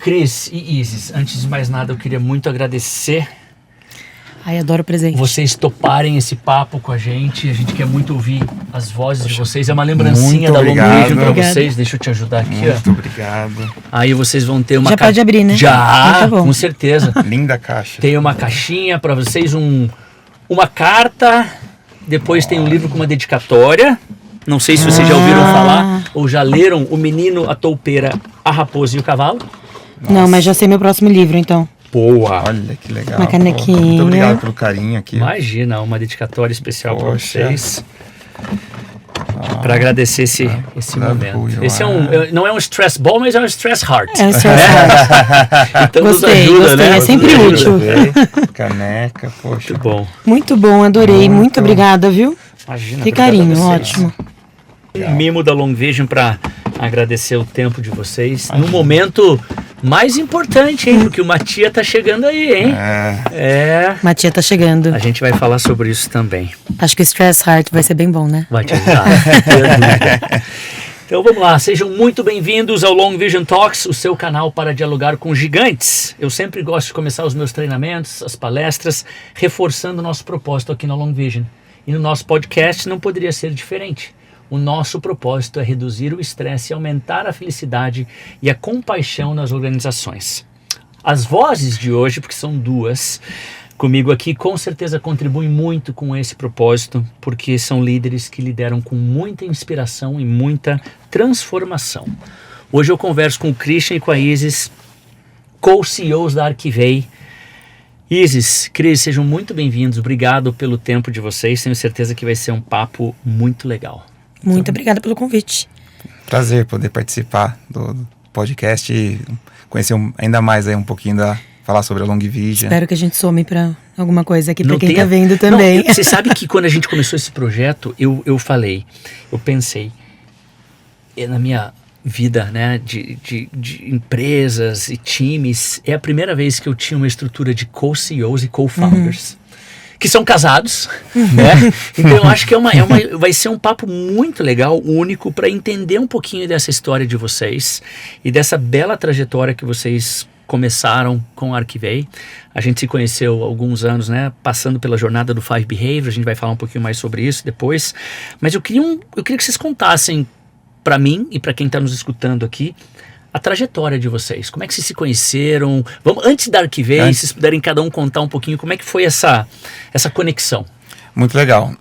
Cris e Isis, antes de mais nada eu queria muito agradecer Ai, adoro presente. vocês toparem esse papo com a gente quer muito ouvir as vozes de vocês, é uma lembrancinha da Long Vision pra vocês, deixa eu te ajudar aqui, Muito obrigado. Aí vocês vão ter uma Já pode abrir, né? Já, Tá bom. com certeza. Linda caixa. Tem uma caixinha pra vocês, uma carta, depois tem um livro com uma dedicatória. Não sei se vocês já ouviram falar ou já leram O Menino, a Toupeira, a Raposa e o Cavalo. Não, mas já sei meu próximo livro, então. Boa! Olha que legal. Uma canequinha. Muito obrigado pelo carinho aqui. Imagina, uma dedicatória especial para Poxa. vocês. Para agradecer esse momento. Esse não é um stress ball, mas é um stress heart. É um stress heart. Então Gostei, nos ajuda, gostei, né? é sempre Nos útil. ajuda. Caneca, poxa. Muito bom. Muito bom, adorei. Muito obrigada, viu? Imagina. Que obrigado a carinho, vocês. ótimo. Um mimo da Long Vision para agradecer o tempo de vocês. No momento mais importante, hein? Porque o Matia tá chegando aí, hein? Matia tá chegando. A gente vai falar sobre isso também. Acho que o Stress Heart vai ser bem bom, né? Vai te ajudar. Não tenho dúvida. Então vamos lá, sejam muito bem-vindos ao Long Vision Talks, o seu canal para dialogar com gigantes. Eu sempre gosto de começar os meus treinamentos, as palestras, reforçando o nosso propósito aqui na Long Vision. E no nosso podcast não poderia ser diferente. O nosso propósito é reduzir o estresse e aumentar a felicidade e a compaixão nas organizações. As vozes de hoje, porque são duas, comigo aqui, com certeza contribuem muito com esse propósito, porque são líderes que lideram com muita inspiração e muita transformação. Hoje eu converso com o Christian e com a Isis, co-CEOs da Arquivei. Isis, Cris, sejam muito bem-vindos. Obrigado pelo tempo de vocês. Tenho certeza que vai ser um papo muito legal. Muito obrigada pelo convite. Prazer poder participar do podcast e conhecer ainda mais aí um pouquinho falar sobre a Long Vision. Espero que a gente some pra alguma coisa aqui, pra quem tenha- tá vendo também. Não, você sabe que quando a gente começou esse projeto, eu pensei, na minha vida, né, de empresas e times, é a primeira vez que eu tinha uma estrutura de co-CEOs e co-founders. Que são casados, né? Então eu acho que vai ser um papo muito legal, único, para entender um pouquinho dessa história de vocês e dessa bela trajetória que vocês começaram com a Arquivei. A gente se conheceu há alguns anos, né? Passando pela jornada do Five Behavior, a gente vai falar um pouquinho mais sobre isso depois. Mas eu queria que vocês contassem para mim e para quem está nos escutando aqui, a trajetória de vocês. Como é que vocês se conheceram? Antes da Arquivei, se vocês puderem cada um contar um pouquinho como é que foi essa conexão. Muito legal.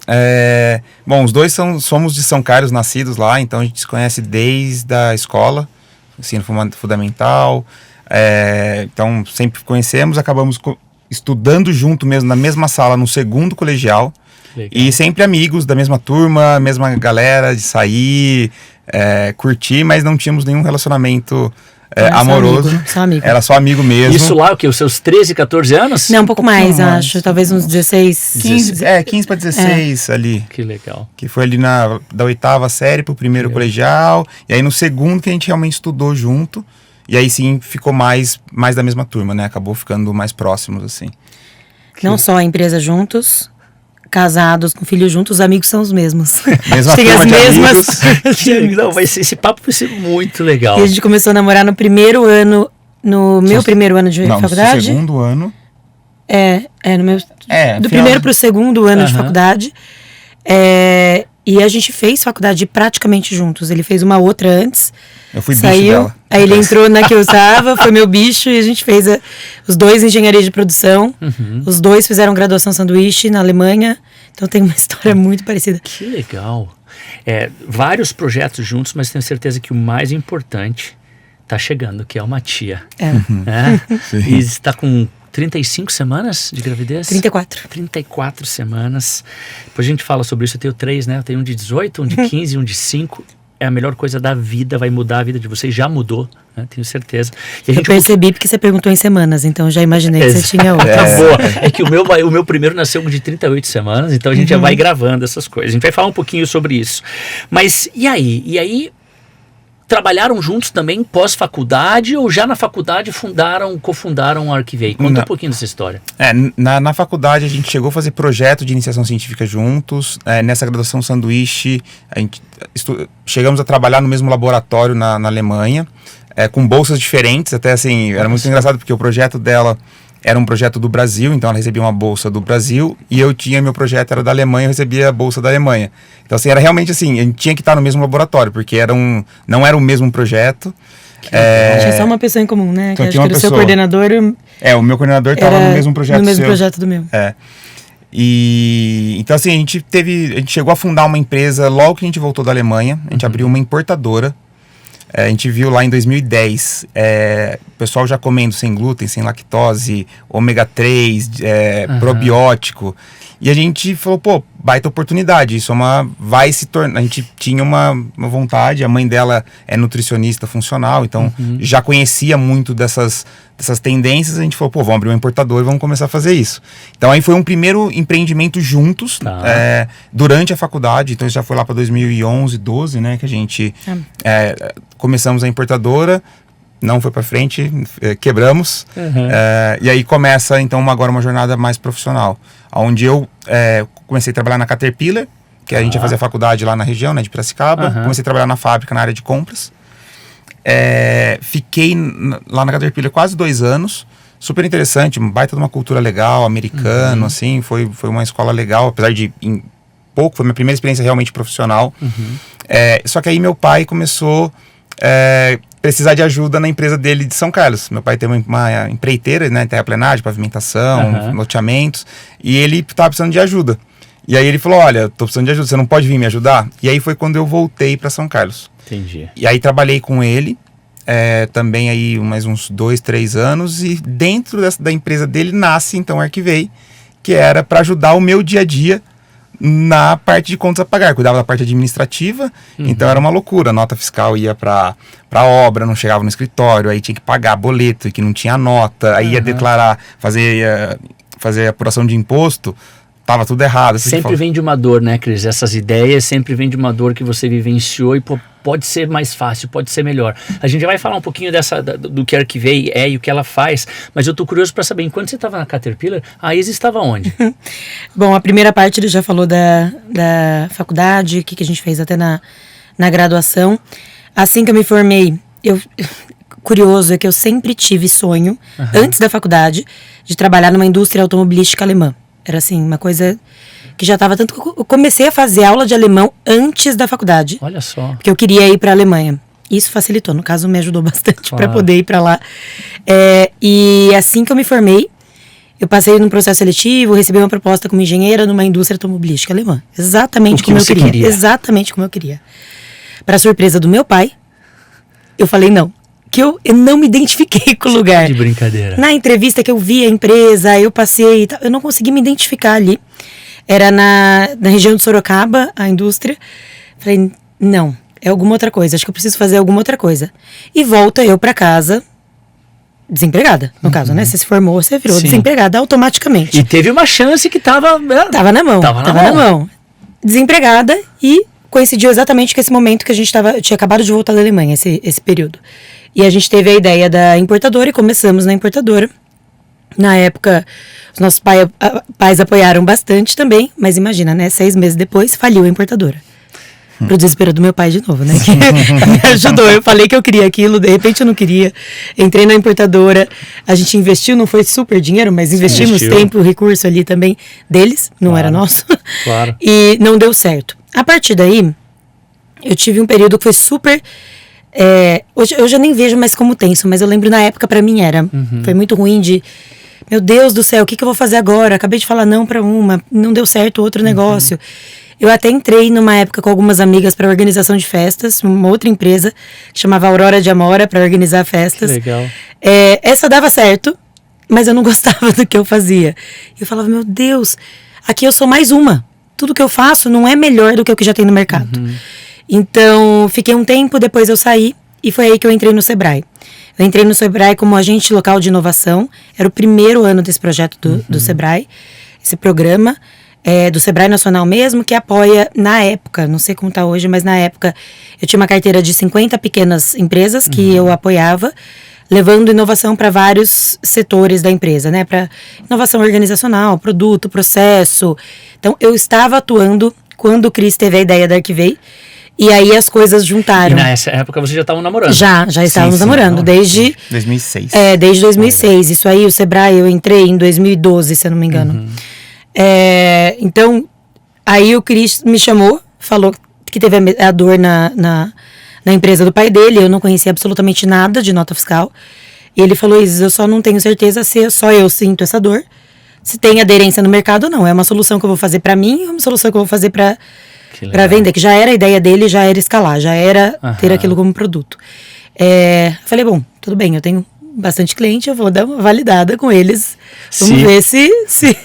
Bom, os dois somos de São Carlos, nascidos lá, então a gente se conhece desde a escola, ensino fundamental. Então sempre conhecemos, acabamos estudando junto mesmo, na mesma sala, no segundo colegial. Legal. E sempre amigos da mesma turma, mesma galera, de sair, curtir, mas não tínhamos nenhum relacionamento amoroso. Só amigo. Era só amigo mesmo. Isso lá, o quê? Os seus 13, 14 anos? Não, um pouco mais, acho. Talvez uns 16. 15 para 16 ali. Que legal. Que foi ali da 8ª série pro primeiro colegial. E aí no segundo que a gente realmente estudou junto. E aí sim ficou mais da mesma turma, né? Acabou ficando mais próximos, assim. Não só a empresa juntos, casados, com filhos juntos, os amigos são os mesmos. Mesma Tem turma as de mesmas. Não, esse papo vai ser muito legal. E a gente começou a namorar no primeiro ano, meu primeiro ano de faculdade. No segundo ano. No meu. Do final. primeiro pro segundo ano de faculdade. E a gente fez faculdade praticamente juntos. Ele fez uma outra antes. Eu fui bicho saiu, dela. Aí ele entrou na que eu estava, foi meu bicho, e a gente fez os dois engenharia de produção. Os dois fizeram graduação sanduíche na Alemanha. Então tem uma história muito parecida. Que legal. Vários projetos juntos, mas tenho certeza que o mais importante tá chegando, que é o Matia. E está com 35 semanas de gravidez? 34. 34 semanas. Depois a gente fala sobre isso. Eu tenho 3, né? Eu tenho um de 18, um de 15 e um de 5. É a melhor coisa da vida, vai mudar a vida de vocês. Já mudou, né? Tenho certeza. E a gente eu percebi porque você perguntou em semanas, então eu já imaginei que você tinha outra. Boa. É que o meu primeiro nasceu de 38 semanas, então a gente já vai gravando essas coisas. A gente vai falar um pouquinho sobre isso. Mas e aí? E aí, trabalharam juntos também pós-faculdade ou já na faculdade cofundaram a Arquivei? Conta um pouquinho dessa história. Na faculdade a gente chegou a fazer projeto de iniciação científica juntos. Nessa graduação sanduíche, chegamos a trabalhar no mesmo laboratório na Alemanha, com bolsas diferentes. Até assim, era muito engraçado porque o projeto dela era um projeto do Brasil, então ela recebia uma bolsa do Brasil, e meu projeto era da Alemanha, eu recebia a bolsa da Alemanha. Então assim, era realmente assim, a gente tinha que estar no mesmo laboratório, porque não era o mesmo projeto. Tinha só uma pessoa em comum, né? Então, que acho que era o seu coordenador. O meu coordenador estava no mesmo projeto. No mesmo projeto do meu. E então assim, a gente chegou a fundar uma empresa logo que a gente voltou da Alemanha. A gente abriu uma importadora. A gente viu lá em 2010 o pessoal já comendo sem glúten, sem lactose, ômega 3, probiótico. E a gente falou, pô, baita oportunidade, isso vai se tornar... A gente tinha uma vontade, a mãe dela é nutricionista funcional, então já conhecia muito dessas tendências. A gente falou, pô, vamos abrir uma importadora e vamos começar a fazer isso. Então aí foi um primeiro empreendimento juntos, durante a faculdade. Então isso já foi lá para 2011, 12, né, que a gente começamos a importadora. Não foi para frente, quebramos. E aí começa então agora uma jornada mais profissional, onde eu comecei a trabalhar na Caterpillar, que a gente ia fazer a faculdade lá na região, né, de Piracicaba. Comecei a trabalhar na fábrica, na área de compras. Fiquei lá na Caterpillar quase 2 anos. Super interessante, baita de uma cultura legal, americano, assim. Foi uma escola legal, apesar de foi minha primeira experiência realmente profissional. Só que aí meu pai começou precisar de ajuda na empresa dele de São Carlos. Meu pai tem uma empreiteira, né, terraplenagem, pavimentação, loteamentos, e ele estava precisando de ajuda. E aí ele falou, olha, tô precisando de ajuda, você não pode vir me ajudar? E aí foi quando eu voltei para São Carlos. Entendi. E aí trabalhei com ele, também aí mais uns 2, 3 anos, e dentro da empresa dele nasce então a Arquivei, que era para ajudar o meu dia a dia na parte de contas a pagar. Cuidava da parte administrativa, então era uma loucura. A nota fiscal ia para obra, não chegava no escritório, aí tinha que pagar boleto, que não tinha nota, aí ia declarar, fazer apuração de imposto, tava tudo errado. Sempre vem de uma dor, né, Cris? Essas ideias sempre vem de uma dor que você vivenciou e pode ser mais fácil, pode ser melhor. A gente já vai falar um pouquinho do que a Arquivei e o que ela faz, mas eu tô curioso para saber, enquanto você estava na Caterpillar, a Isis estava onde? Bom, a primeira parte ele já falou da faculdade, o que a gente fez até na graduação. Assim que eu me formei, curioso é que eu sempre tive sonho, antes da faculdade, de trabalhar numa indústria automobilística alemã. Era assim, uma coisa que já estava tanto... Eu comecei a fazer aula de alemão antes da faculdade. Olha só. Porque eu queria ir para a Alemanha. Isso facilitou, no caso me ajudou bastante para poder ir para lá. E assim que eu me formei, eu passei num processo seletivo, recebi uma proposta como engenheira numa indústria automobilística alemã. Exatamente como eu queria. Exatamente como eu queria. Para surpresa do meu pai, eu falei não. Que eu não me identifiquei com o lugar. De brincadeira. Na entrevista que eu vi a empresa, eu passei, eu não consegui me identificar ali. Era na região de Sorocaba, a indústria. Falei, não, é alguma outra coisa, acho que eu preciso fazer alguma outra coisa. E volta eu pra casa, desempregada, no caso, né? Você se formou, você virou desempregada automaticamente. E teve uma chance que tava na mão. Tava na mão. Desempregada, e coincidiu exatamente com esse momento que eu tinha acabado de voltar da Alemanha, esse período. E a gente teve a ideia da importadora e começamos na importadora. Na época, os nossos pais apoiaram bastante também, mas imagina, né? 6 meses depois, faliu a importadora. Pro desespero do meu pai de novo, né? Que me ajudou. Eu falei que eu queria aquilo, de repente eu não queria. Entrei na importadora, a gente investiu, não foi super dinheiro, mas investimos tempo, recurso ali também deles, não era nosso. Claro. E não deu certo. A partir daí, eu tive um período que foi super... hoje eu já nem vejo mais como tenso, mas eu lembro na época pra mim foi muito ruim de, meu Deus do céu, o que eu vou fazer agora? Acabei de falar não pra uma, não deu certo outro negócio. Eu até entrei numa época com algumas amigas para organização de festas, uma outra empresa que chamava Aurora de Amora, para organizar festas. Que legal. Essa dava certo, mas eu não gostava do que eu fazia. Eu falava, meu Deus, aqui eu sou mais uma. Tudo que eu faço não é melhor do que o que já tem no mercado. Então, fiquei um tempo, depois eu saí, e foi aí que eu entrei no Sebrae. Eu entrei no Sebrae como agente local de inovação, era o primeiro ano desse projeto do Sebrae, esse programa. do Sebrae Nacional mesmo, que apoia, na época, não sei como está hoje, mas na época eu tinha uma carteira de 50 pequenas empresas que eu apoiava, levando inovação para vários setores da empresa, né? Para inovação organizacional, produto, processo. Então, eu estava atuando quando o Cris teve a ideia da Arquivei, e aí as coisas juntaram. E nessa época vocês já estavam namorando? Já estávamos namorando, desde 2006. Desde 2006. Isso aí, o Sebrae, eu entrei em 2012, se eu não me engano. Então, aí o Cris me chamou, falou que teve a dor na empresa do pai dele, eu não conhecia absolutamente nada de nota fiscal. E ele falou, Isis, eu só não tenho certeza se só eu sinto essa dor, se tem aderência no mercado ou não. É uma solução que eu vou fazer para mim, é uma solução que eu vou fazer para vender, que já era a ideia dele, já era escalar, já era ter aquilo como produto. Falei, bom, tudo bem, eu tenho bastante cliente, eu vou dar uma validada com eles. Vamos ver se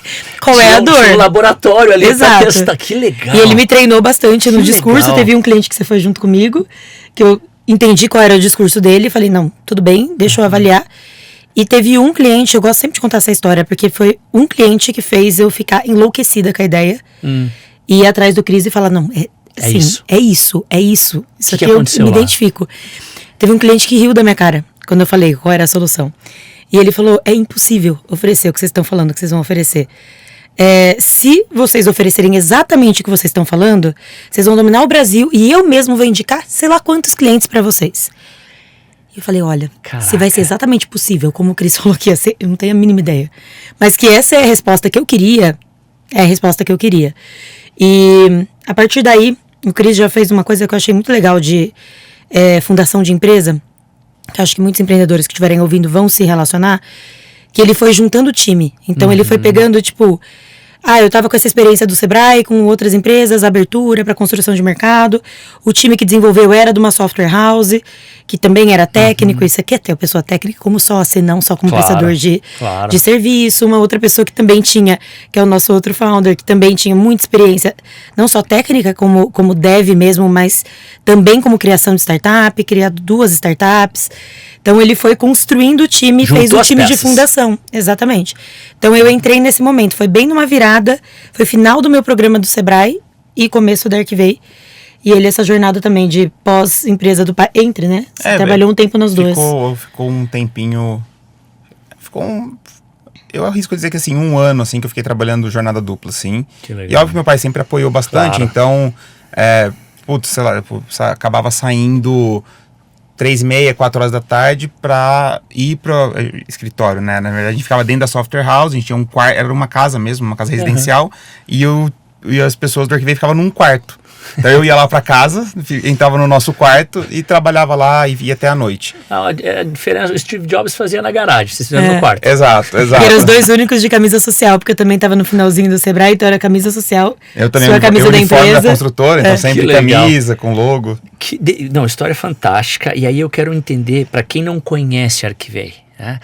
qual é a dor. Um laboratório ali. Exato. Pra testar. Que legal. E ele me treinou bastante no discurso. Legal. Teve um cliente que você foi junto comigo, que eu entendi qual era o discurso dele. Falei, não, tudo bem, deixa eu avaliar. E teve um cliente, eu gosto sempre de contar essa história, porque foi um cliente que fez eu ficar enlouquecida com a ideia. E ir atrás do Cris e falar, não, é isso. Isso aqui eu me identifico. Teve um cliente que riu da minha cara quando eu falei qual era a solução. E ele falou, é impossível oferecer o que vocês estão falando, que vocês vão oferecer. Se vocês oferecerem exatamente o que vocês estão falando, vocês vão dominar o Brasil e eu mesmo vou indicar sei lá quantos clientes para vocês. E eu falei, olha, se vai ser exatamente possível, como o Cris falou que ia ser, eu não tenho a mínima ideia. Mas que essa é a resposta que eu queria, é a resposta que eu queria. E a partir daí, o Cris já fez uma coisa que eu achei muito legal de fundação de empresa, que acho que muitos empreendedores que estiverem ouvindo vão se relacionar, que ele foi juntando o time. Então ele foi pegando, tipo, eu tava com essa experiência do Sebrae, com outras empresas, abertura para construção de mercado. O time que desenvolveu era de uma software house, que também era técnico. Isso aqui é ter uma pessoa técnica como sócia, não só como prestador de serviço. Uma outra pessoa que também tinha, que é o nosso outro founder, que também tinha muita experiência, não só técnica, como dev mesmo, mas também como criação de startup, criado 2 startups. Então ele foi construindo o time, fez o time de fundação. Exatamente. Então eu entrei nesse momento, foi bem numa virada, foi final do meu programa do Sebrae e começo da Arquivei. E ele, essa jornada também de pós-empresa do pai, né? Você trabalhou um tempo nas duas. Ficou um tempinho, eu arrisco dizer que assim, 1 ano assim, que eu fiquei trabalhando jornada dupla, assim. Que legal. E óbvio que meu pai sempre apoiou bastante, então, sei lá, acabava saindo 3h30, 4 horas da tarde pra ir pro escritório, né? Na verdade, a gente ficava dentro da software house, a gente tinha um quarto, era uma casa mesmo, uma casa residencial, e as pessoas do Arquivei ficavam num quarto. Então eu ia lá pra casa, entrava no nosso quarto e trabalhava lá e ia até a noite. A diferença, o Steve Jobs fazia na garagem, vocês fizeram no quarto. Exato. E eram os 2 únicos de camisa social, porque eu também tava no finalzinho do Sebrae, então era camisa social. Eu também, sua camisa da empresa. Da construtora, então sempre camisa, com logo. Não, história fantástica. E aí eu quero entender, para quem não conhece a Arquivei, né,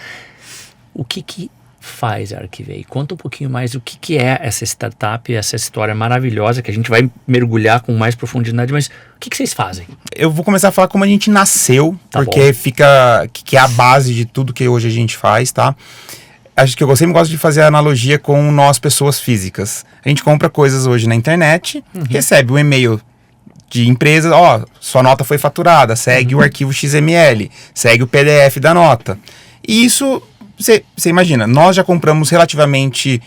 o que faz a Arquivei? Conta um pouquinho mais o que é essa startup, essa história maravilhosa, que a gente vai mergulhar com mais profundidade, mas o que vocês fazem? Eu vou começar a falar como a gente nasceu, porque que é a base de tudo que hoje a gente faz, tá? Acho que eu sempre gosto de fazer a analogia com nós, pessoas físicas. A gente compra coisas hoje na internet, recebe um e-mail de empresa, sua nota foi faturada, segue o arquivo XML, segue o PDF da nota. E isso, você imagina, nós já compramos relativamente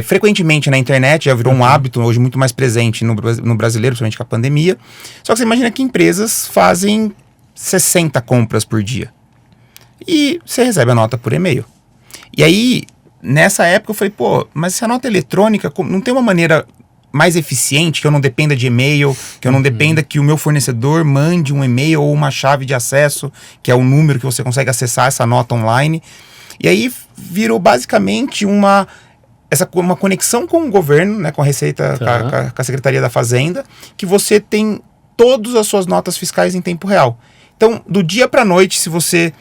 frequentemente na internet, já virou um hábito hoje muito mais presente no brasileiro, principalmente com a pandemia. Só que você imagina que empresas fazem 60 compras por dia. E você recebe a nota por e-mail. E aí, nessa época eu falei, mas se a nota eletrônica não tem uma maneira mais eficiente, que eu não dependa de e-mail, que eu não dependa que o meu fornecedor mande um e-mail ou uma chave de acesso, que é o número que você consegue acessar essa nota online. E aí virou basicamente uma conexão com o governo, né, com a Receita, com a Secretaria da Fazenda, que você tem todas as suas notas fiscais em tempo real. Então, do dia para a noite, se você...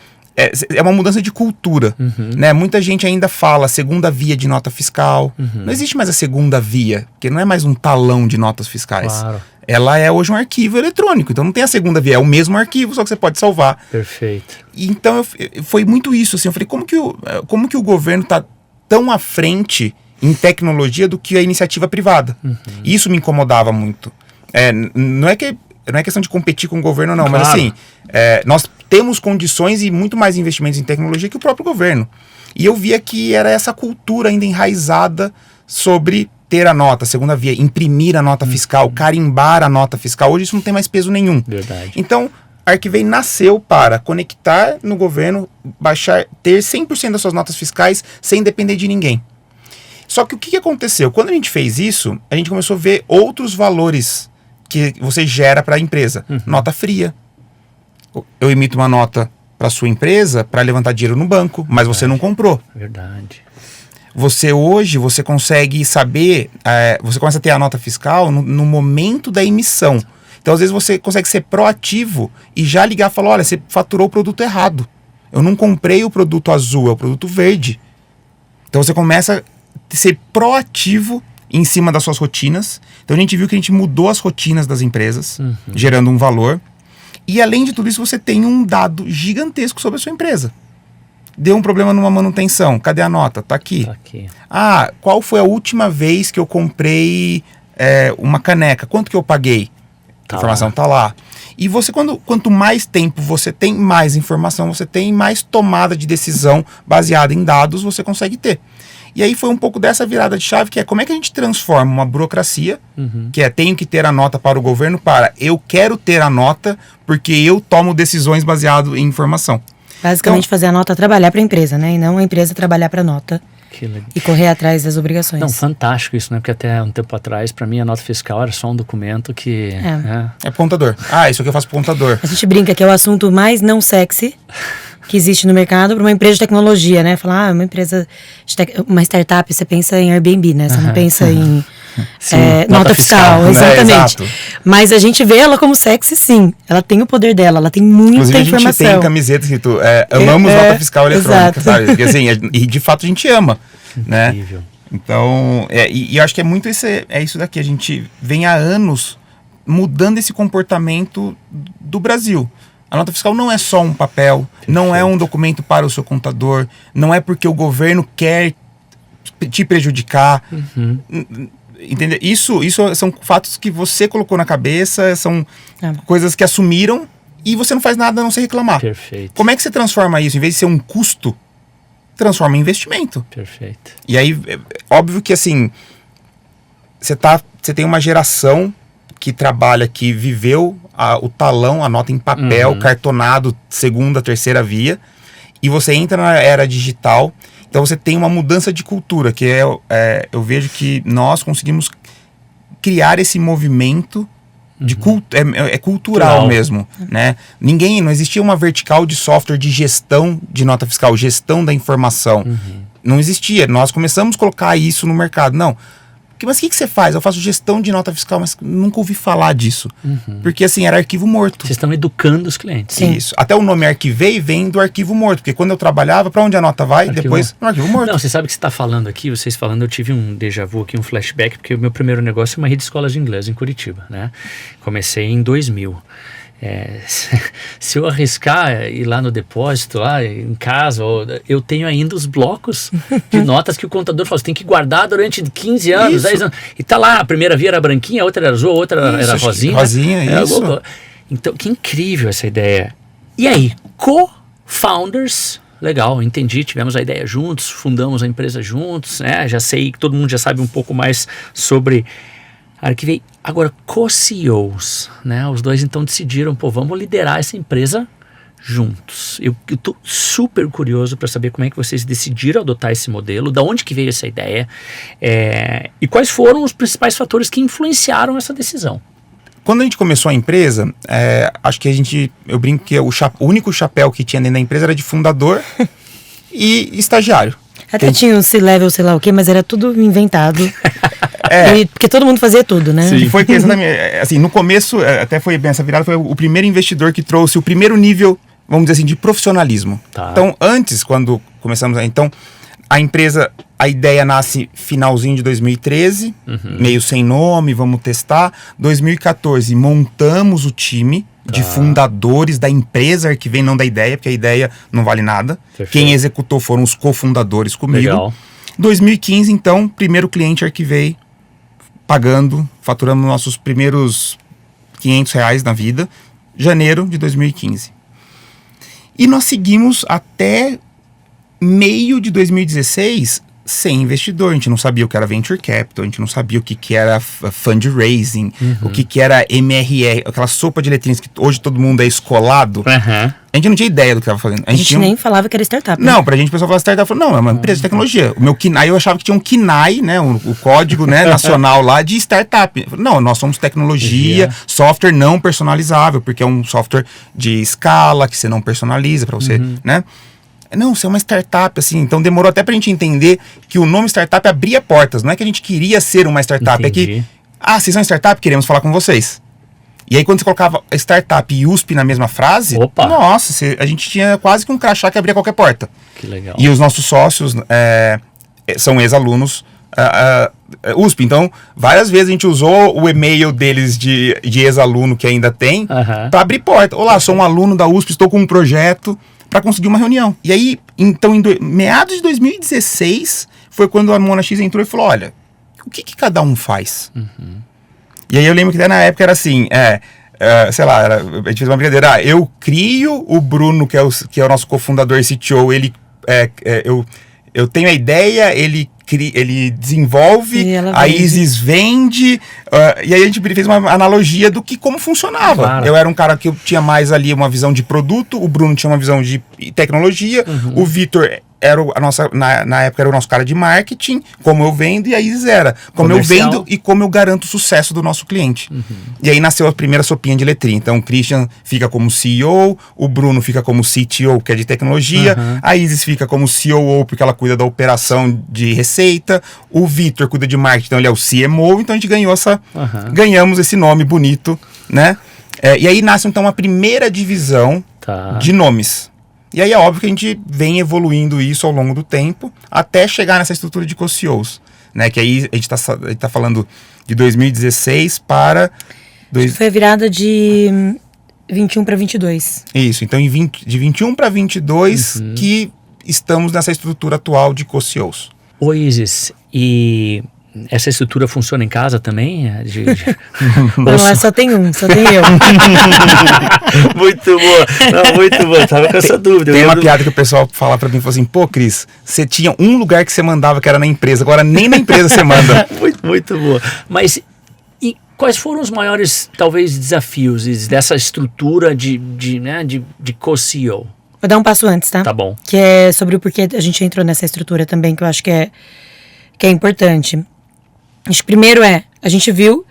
É uma mudança de cultura, né? Muita gente ainda fala segunda via de nota fiscal. Não existe mais a segunda via, porque não é mais um talão de notas fiscais. Claro. Ela é hoje um arquivo eletrônico, então não tem a segunda via, é o mesmo arquivo, só que você pode salvar. Perfeito. Então foi muito isso, assim, eu falei, como que o governo está tão à frente em tecnologia do que a iniciativa privada. Isso me incomodava muito. Não é questão de competir com o governo, não, Claro. mas assim, nós temos condições e muito mais investimentos em tecnologia que o próprio governo. E eu via que era essa cultura ainda enraizada sobre ter a nota, segunda via, imprimir a nota fiscal, carimbar a nota fiscal. Hoje isso não tem mais peso nenhum. Verdade. Então, a Arquivei nasceu para conectar no governo, ter 100% das suas notas fiscais sem depender de ninguém. Só que o que aconteceu? Quando a gente fez isso, a gente começou a ver outros valores que você gera para a empresa. Nota fria. Eu emito uma nota para sua empresa para levantar dinheiro no banco, mas você não comprou. Verdade. Você consegue saber, você começa a ter a nota fiscal no momento da emissão. Então, às vezes, você consegue ser proativo e já ligar e falar, olha, você faturou o produto errado. Eu não comprei o produto azul, é o produto verde. Então, você começa a ser proativo em cima das suas rotinas. Então, a gente viu que a gente mudou as rotinas das empresas, gerando um valor. E, além de tudo isso, você tem um dado gigantesco sobre a sua empresa. Deu um problema numa manutenção. Cadê a nota? Tá aqui. Tá aqui. Ah, qual foi a última vez que eu comprei uma caneca? Quanto que eu paguei? A informação tá lá. E você, quanto mais tempo você tem, mais informação você tem, mais tomada de decisão baseada em dados você consegue ter. E aí foi um pouco dessa virada de chave, que é como é que a gente transforma uma burocracia, que é tenho que ter a nota para o governo, para eu quero ter a nota porque eu tomo decisões baseado em informação. Basicamente fazer a nota trabalhar para a empresa, né? E não a empresa trabalhar para a nota. Que legal. E correr atrás das obrigações. Não, fantástico isso, né? Porque até um tempo atrás, para mim, a nota fiscal era só um documento que... É contador. Isso aqui eu faço pro contador. A gente brinca que é o assunto mais não sexy que existe no mercado para uma empresa de tecnologia, né? Falar, uma empresa, uma startup, você pensa em Airbnb, né? Você não pensa em nota fiscal, exatamente. Mas a gente vê ela como sexy, sim. Ela tem o poder dela, ela tem muita Inclusive, informação. a gente tem camiseta escrito amamos nota fiscal eletrônica, exato. sabe? Porque, assim, e de fato a gente ama, né? Incrível. Então, e eu acho que é muito isso daqui. A gente vem há anos mudando esse comportamento do Brasil. A nota fiscal não é só um papel, não é um documento para o seu contador, não é porque o governo quer te prejudicar. Entendeu? Isso são fatos que você colocou na cabeça, são coisas que assumiram e você não faz nada a não ser reclamar. Perfeito. Como é que você transforma isso? Em vez de ser um custo, transforma em investimento. Perfeito. E aí, óbvio que assim, você tem uma geração que trabalha, que viveu o talão, a nota em papel, cartonado, segunda, terceira via, e você entra na era digital, então você tem uma mudança de cultura, que eu vejo que nós conseguimos criar esse movimento de cultural mesmo, né? Não existia uma vertical de software de gestão de nota fiscal, gestão da informação. Não existia. Nós começamos a colocar isso no mercado. Não. Mas o que você faz? Eu faço gestão de nota fiscal, mas nunca ouvi falar disso. Porque, assim, era arquivo morto. Vocês estão educando os clientes. Sim. Isso. Até o nome Arquivei vem do arquivo morto. Porque quando eu trabalhava, para onde a nota vai? Depois, no arquivo morto. Não, você sabe que você está falando aqui, vocês falando, eu tive um déjà vu aqui, um flashback, porque o meu primeiro negócio é uma rede de escolas de inglês em Curitiba, né? Comecei em 2000. Se eu arriscar ir lá no depósito, lá em casa, eu tenho ainda os blocos de notas que o contador fala, você tem que guardar durante 15 anos, 10 anos. E tá lá, a primeira via era branquinha, a outra era azul, a outra era rosinha. Rosinha, isso. Então, que incrível essa ideia. E aí, co-founders, legal, entendi, tivemos a ideia juntos, fundamos a empresa juntos, né? Já sei que todo mundo já sabe um pouco mais sobre Arquivei. Agora, co-CEOs, né? Os dois então decidiram, vamos liderar essa empresa juntos. Eu tô super curioso para saber como é que vocês decidiram adotar esse modelo, da onde que veio essa ideia, e quais foram os principais fatores que influenciaram essa decisão. Quando a gente começou a empresa, acho que eu brinco que o único chapéu que tinha dentro da empresa era de fundador e estagiário. Até tinha um C-Level, sei lá o quê, mas era tudo inventado. Porque todo mundo fazia tudo, né? Sim. Foi que assim, no começo, até foi bem essa virada, foi o primeiro investidor que trouxe o primeiro nível, vamos dizer assim, de profissionalismo. Tá. Então, antes, quando começamos, a empresa, a ideia nasce finalzinho de 2013, meio sem nome, vamos testar. 2014, montamos o time de fundadores da empresa Arquivei, não da ideia, porque a ideia não vale nada. Perfeito. Quem executou foram os cofundadores comigo. Legal. 2015, então, primeiro cliente Arquivei, pagando, faturando nossos primeiros R$500 na vida, janeiro de 2015. E nós seguimos até meio de 2016 sem investidor. A gente não sabia o que era Venture Capital, a gente não sabia o que era fundraising, o que era MRR, aquela sopa de letrinhas que hoje todo mundo é escolado. A gente não tinha ideia do que estava fazendo. A gente nem falava que era startup. Não, pra gente o pessoal falava startup, falou, não, é uma empresa de tecnologia. O meu KINAI, eu achava que tinha um KINAI, né, o código, né, nacional lá de startup. Não, nós somos tecnologia, software não personalizável, porque é um software de escala que você não personaliza pra você, né? Não, você é uma startup, assim, então demorou até pra gente entender que o nome startup abria portas, não é que a gente queria ser uma startup, é que, vocês são startup, queremos falar com vocês. E aí quando você colocava startup e USP na mesma frase, nossa, a gente tinha quase que um crachá que abria qualquer porta. Que legal. E os nossos sócios são ex-alunos USP, então várias vezes a gente usou o e-mail deles de ex-aluno que ainda tem, pra abrir porta. Olá, sou um aluno da USP, estou com um projeto, para conseguir uma reunião. E aí, então, em meados de 2016, foi quando a Monax entrou e falou, olha, o que cada um faz? E aí eu lembro que até na época era assim, sei lá, a gente fez uma brincadeira, eu crio, o Bruno, que é o nosso cofundador e CTO, eu tenho a ideia, ele desenvolve, a Isis vende, e aí a gente fez uma analogia do como funcionava. Claro. Eu era um cara que eu tinha mais ali uma visão de produto, o Bruno tinha uma visão de tecnologia, o Vitor era na época era o nosso cara de marketing, como eu vendo, e a Isis era como comercial. Eu vendo e como eu garanto o sucesso do nosso cliente. E aí nasceu a primeira sopinha de letrinha. Então o Christian fica como CEO, o Bruno fica como CTO, que é de tecnologia, a Isis fica como COO, porque ela cuida da operação de receita, o Vitor cuida de marketing, então ele é o CMO, então a gente ganhou ganhamos esse nome bonito, né? E aí nasce então uma primeira divisão de nomes. E aí é óbvio que a gente vem evoluindo isso ao longo do tempo, até chegar nessa estrutura de co-CEOs, né? Que aí a gente tá falando de 2016 para... Foi a virada de 21 para 22. Isso, então de 21 para 22 que estamos nessa estrutura atual de co-CEOs. Ô Isis, e essa estrutura funciona em casa também? Não, só tem eu. Muito boa, não, muito boa, tava com essa dúvida. Tem uma piada que o pessoal fala pra mim, falou assim, pô Cris, você tinha um lugar que você mandava que era na empresa, agora nem na empresa você manda. Muito boa. Mas e quais foram os maiores, talvez, desafios dessa estrutura de co-CEO? Vou dar um passo antes, tá? Tá bom. Que é sobre o porquê a gente entrou nessa estrutura também, que eu acho que é importante. Acho que primeiro a gente viu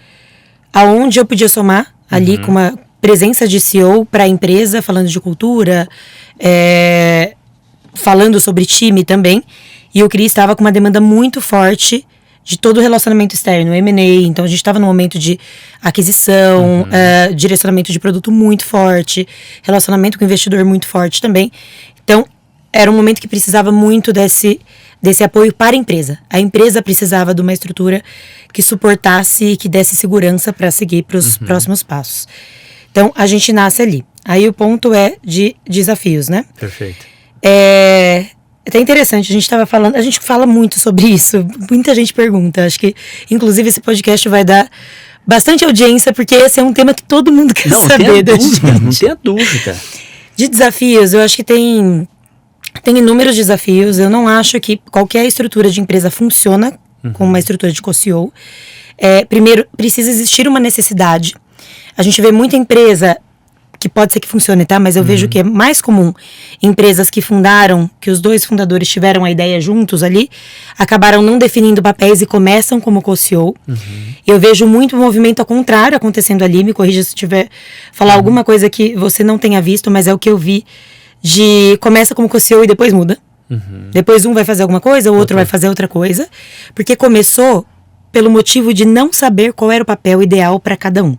aonde eu podia somar ali com uma presença de CEO para a empresa, falando de cultura, falando sobre time também. E o Cris estava com uma demanda muito forte de todo o relacionamento externo, M&A. Então a gente estava no momento de aquisição, direcionamento de produto muito forte, relacionamento com o investidor muito forte também. Então era um momento que precisava muito desse apoio para a empresa. A empresa precisava de uma estrutura que suportasse e que desse segurança para seguir para os próximos passos. Então, a gente nasce ali. Aí o ponto é de desafios, né? Perfeito. É até interessante, a gente fala muito sobre isso, muita gente pergunta. Acho que, inclusive, esse podcast vai dar bastante audiência, porque esse é um tema que todo mundo quer saber da gente. Não tenha dúvida. De desafios, eu acho que tem inúmeros desafios. Eu não acho que qualquer estrutura de empresa funciona com uma estrutura de co-CEO. Primeiro, precisa existir uma necessidade. A gente vê muita empresa que pode ser que funcione, tá? Mas eu vejo que é mais comum empresas que fundaram, que os dois fundadores tiveram a ideia juntos ali, acabaram não definindo papéis e começam como co-CEO. Eu vejo muito movimento ao contrário acontecendo ali. Me corrija se tiver falar alguma coisa que você não tenha visto, mas é o que eu vi. Começa como co-CEO e depois muda. Depois um vai fazer alguma coisa, o outro vai fazer outra coisa. Porque começou pelo motivo de não saber qual era o papel ideal para cada um.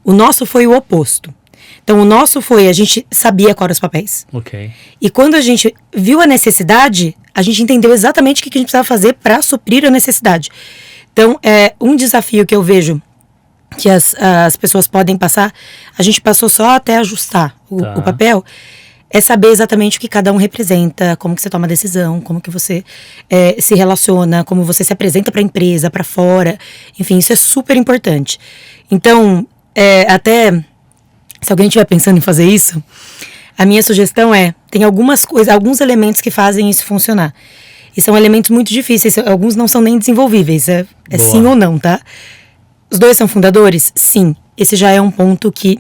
O nosso foi o oposto. Então, o nosso foi, a gente sabia quais eram os papéis. E quando a gente viu a necessidade, a gente entendeu exatamente o que a gente precisava fazer para suprir a necessidade. Então, um desafio que eu vejo que as pessoas podem passar, a gente passou só até ajustar o papel, é saber exatamente o que cada um representa, como que você toma decisão, como que você se relaciona, como você se apresenta para a empresa, para fora. Enfim, isso é super importante. Então, até se alguém estiver pensando em fazer isso, a minha sugestão tem algumas coisas, alguns elementos que fazem isso funcionar. E são elementos muito difíceis, alguns não são nem desenvolvíveis, é sim ou não, tá? Os dois são fundadores? Sim. Esse já é um ponto que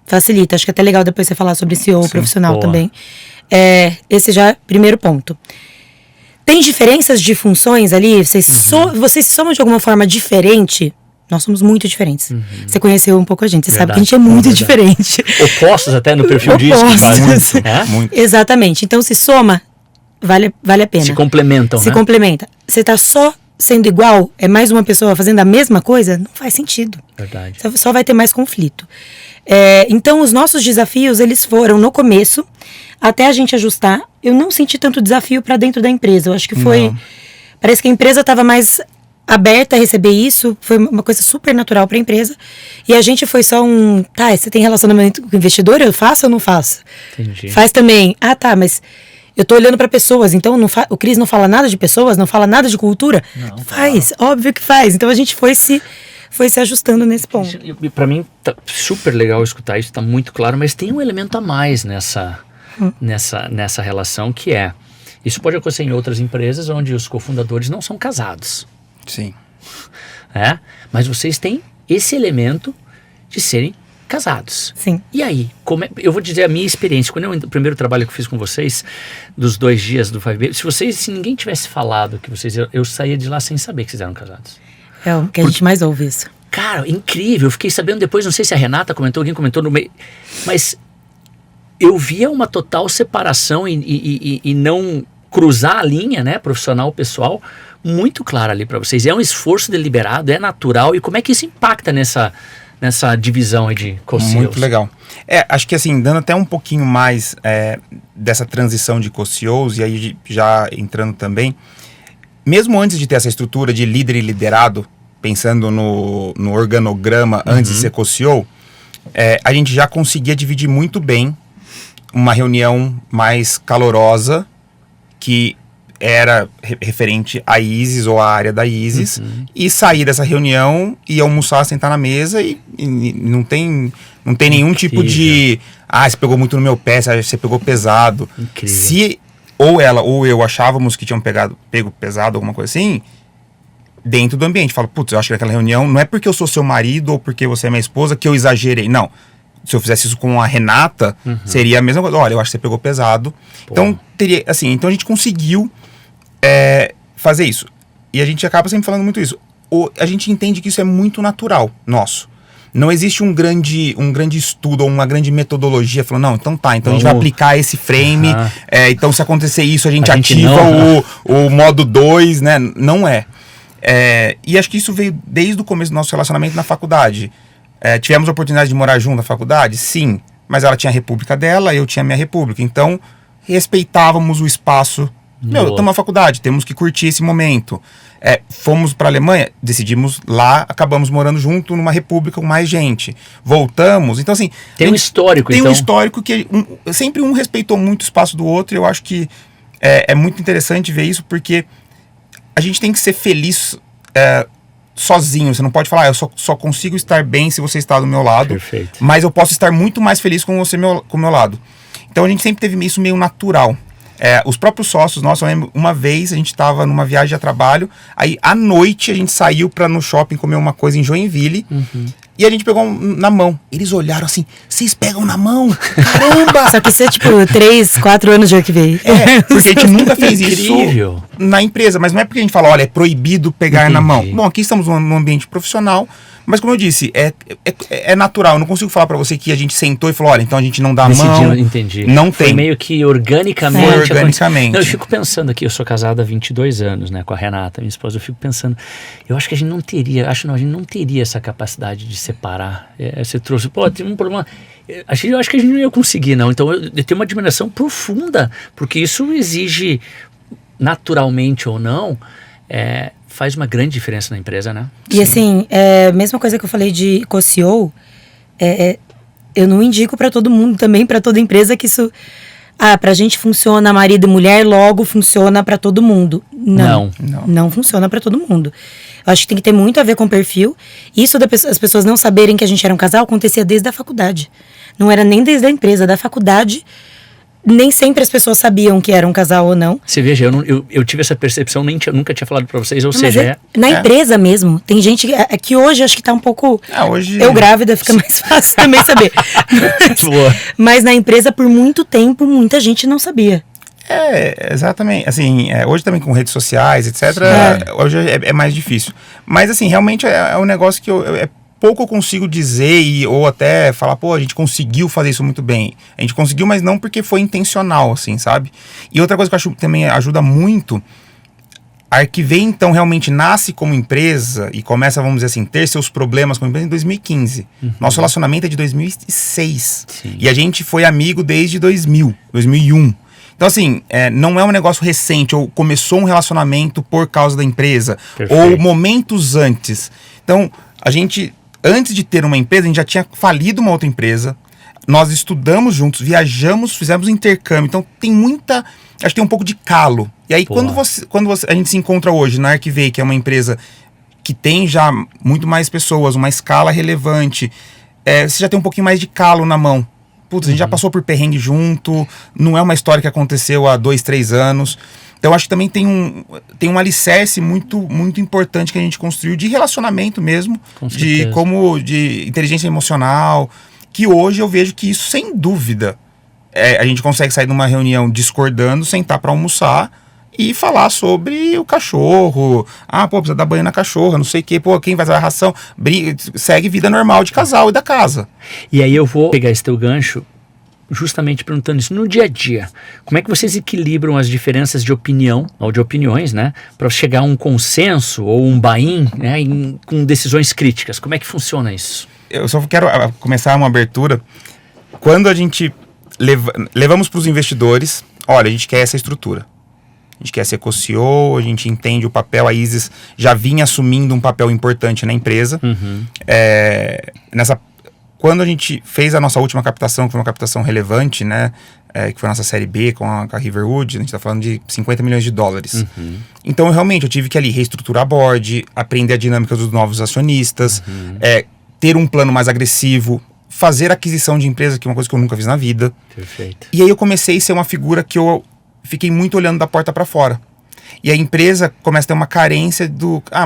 facilita. Acho que é até legal depois você falar sobre CEO profissional também. Esse já é primeiro ponto. Tem diferenças de funções ali? Vocês se somam de alguma forma diferente? Nós somos muito diferentes. Você conheceu um pouco a gente, você sabe que a gente é muito diferente. Opostos até no perfil disso. Muito. Exatamente. Então se soma, vale a pena. Se complementam, Se complementa. Você tá só sendo igual, é mais uma pessoa fazendo a mesma coisa, não faz sentido. Verdade. Você só vai ter mais conflito. Então, os nossos desafios, eles foram no começo, até a gente ajustar. Eu não senti tanto desafio para dentro da empresa. Eu acho que foi... Parece que a empresa estava mais aberta a receber isso. Foi uma coisa super natural para a empresa. E a gente foi só você tem relacionamento com o investidor? Eu faço ou não faço? Entendi. Faz também. Mas... eu tô olhando para pessoas, então o Cris não fala nada de pessoas, não fala nada de cultura? Não, faz, óbvio que faz. Então a gente foi se ajustando nesse ponto. E para mim tá super legal escutar isso, tá muito claro, mas tem um elemento a mais nessa relação que isso pode acontecer em outras empresas onde os cofundadores não são casados. Sim. Mas vocês têm esse elemento de serem casados. Sim. E aí, eu vou dizer a minha experiência. O primeiro trabalho que eu fiz com vocês, dos 2 dias do 5B, se ninguém tivesse falado que eu saía de lá sem saber que vocês eram casados. É o que a gente mais ouve isso. Cara, incrível. Eu fiquei sabendo depois, não sei se a Renata comentou, alguém comentou no meio, mas eu via uma total separação e não cruzar a linha, né, profissional, pessoal, muito clara ali para vocês. É um esforço deliberado, é natural. E como é que isso impacta nessa divisão aí de co-CEOs? Muito legal. Acho que assim, dando até um pouquinho mais dessa transição de co-CEOs, e aí já entrando também, mesmo antes de ter essa estrutura de líder e liderado, pensando no organograma antes de ser co-CEO, a gente já conseguia dividir muito bem uma reunião mais calorosa, que era referente à Isis ou à área da Isis, e sair dessa reunião e almoçar, sentar na mesa e não tem nenhum tipo de você pegou muito no meu pé, você pegou pesado. Incrível. Se ou ela ou eu achávamos que tinham pego pesado, alguma coisa assim, dentro do ambiente, fala, putz, eu acho que naquela reunião não é porque eu sou seu marido ou porque você é minha esposa que eu exagerei, não. Se eu fizesse isso com a Renata, seria a mesma coisa. Olha, eu acho que você pegou pesado. Então, então a gente conseguiu fazer isso. E a gente acaba sempre falando muito isso. A gente entende que isso é muito natural, nosso. Não existe um grande estudo ou uma grande metodologia falando, não, então a gente vai aplicar esse frame, então se acontecer isso a gente ativa o modo 2, né? Não é. E acho que isso veio desde o começo do nosso relacionamento na faculdade. Tivemos a oportunidade de morar junto na faculdade? Sim. Mas ela tinha a república dela, eu tinha a minha república. Então, respeitávamos o espaço. Estamos na faculdade, temos que curtir esse momento. Fomos para a Alemanha, decidimos lá, acabamos morando junto numa república com mais gente. Voltamos, então assim... Tem um histórico, um histórico que sempre um respeitou muito o espaço do outro, e eu acho que é muito interessante ver isso, porque a gente tem que ser feliz sozinho. Você não pode falar, eu só consigo estar bem se você está do meu lado. Perfeito. Mas eu posso estar muito mais feliz com você com o meu lado. Então a gente sempre teve isso meio natural. Os próprios sócios nossos, eu lembro, uma vez a gente estava numa viagem a trabalho, aí à noite a gente saiu para no shopping comer uma coisa em Joinville, e a gente pegou na mão. Eles olharam assim, vocês pegam na mão? Caramba! Só que isso é tipo 3, 4 anos de arquivei. Porque a gente nunca fez isso na empresa, mas não é porque a gente fala, olha, é proibido pegar na mão. Bom, aqui estamos num ambiente profissional, mas como eu disse, é natural. Eu não consigo falar pra você que a gente sentou e falou, olha, então a gente não dá a mão. Entendi. Não Foi tem. meio que organicamente. Foi organicamente. Não, eu fico pensando aqui, eu sou casado há 22 anos, né, com a Renata, minha esposa. Eu fico pensando, eu acho que a gente não teria, a gente não teria essa capacidade de separar. Você trouxe, tem um problema. Eu acho que a gente não ia conseguir, não. Então eu tenho uma admiração profunda, porque isso exige, naturalmente ou não, faz uma grande diferença na empresa, né? E assim, mesma coisa que eu falei de co-CEO, eu não indico para todo mundo, também para toda empresa, que isso... pra gente funciona marido e mulher, logo funciona para todo mundo. Não funciona para todo mundo. Eu acho que tem que ter muito a ver com o perfil. Isso as pessoas não saberem que a gente era um casal acontecia desde a faculdade. Não era nem desde a empresa, da faculdade. Nem sempre as pessoas sabiam que era um casal ou não. Você veja, eu tive essa percepção, nunca tinha falado pra vocês, ou não, seja... Na empresa mesmo, tem gente que hoje acho que tá um pouco... Hoje... Eu grávida, fica mais fácil também saber. Mas na empresa, por muito tempo, muita gente não sabia. Exatamente. Assim, hoje também com redes sociais, etc., hoje é mais difícil. Mas, assim, realmente é um negócio que pouco eu consigo dizer ou até falar, a gente conseguiu fazer isso muito bem. A gente conseguiu, mas não porque foi intencional, assim, sabe? E outra coisa que eu acho que também ajuda muito, a Arquivei, então, realmente nasce como empresa e começa, vamos dizer assim, ter seus problemas como empresa em 2015. Nosso relacionamento é de 2006. Sim. E a gente foi amigo desde 2001. Então, assim, não é um negócio recente, ou começou um relacionamento por causa da empresa, ou momentos antes. Então, a gente... Antes de ter uma empresa, a gente já tinha falido uma outra empresa. Nós estudamos juntos, viajamos, fizemos intercâmbio. Então tem muita... Acho que tem um pouco de calo. E aí quando a gente se encontra hoje na Arquivei, que é uma empresa que tem já muito mais pessoas, uma escala relevante, você já tem um pouquinho mais de calo na mão. Putz, a gente já passou por perrengue junto, não é uma história que aconteceu há 2, 3 anos. Então acho que também tem um alicerce muito, muito importante que a gente construiu de relacionamento mesmo, de inteligência emocional, que hoje eu vejo que isso, sem dúvida, a gente consegue sair de uma reunião discordando, sentar para almoçar e falar sobre o cachorro. Precisa dar banho na cachorra, não sei o quê, quem vai dar a ração, segue vida normal de casal e da casa. E aí eu vou pegar esse teu gancho, justamente perguntando isso no dia a dia. Como é que vocês equilibram as diferenças de opinião, ou de opiniões, né, para chegar a um consenso ou um buy-in, né, com decisões críticas? Como é que funciona isso? Eu só quero começar uma abertura. Quando a gente levamos para os investidores, olha, a gente quer essa estrutura. A gente quer ser co-CEO, a gente entende o papel, a Isis já vinha assumindo um papel importante na empresa. Quando a gente fez a nossa última captação, que foi uma captação relevante, né, que foi a nossa série B com a Riverwood, a gente está falando de 50 milhões de dólares. Então, eu tive que ali reestruturar a board, aprender a dinâmica dos novos acionistas, ter um plano mais agressivo, fazer aquisição de empresa, que é uma coisa que eu nunca fiz na vida. Perfeito. E aí eu comecei a ser uma figura que eu fiquei muito olhando da porta para fora. E a empresa começa a ter uma carência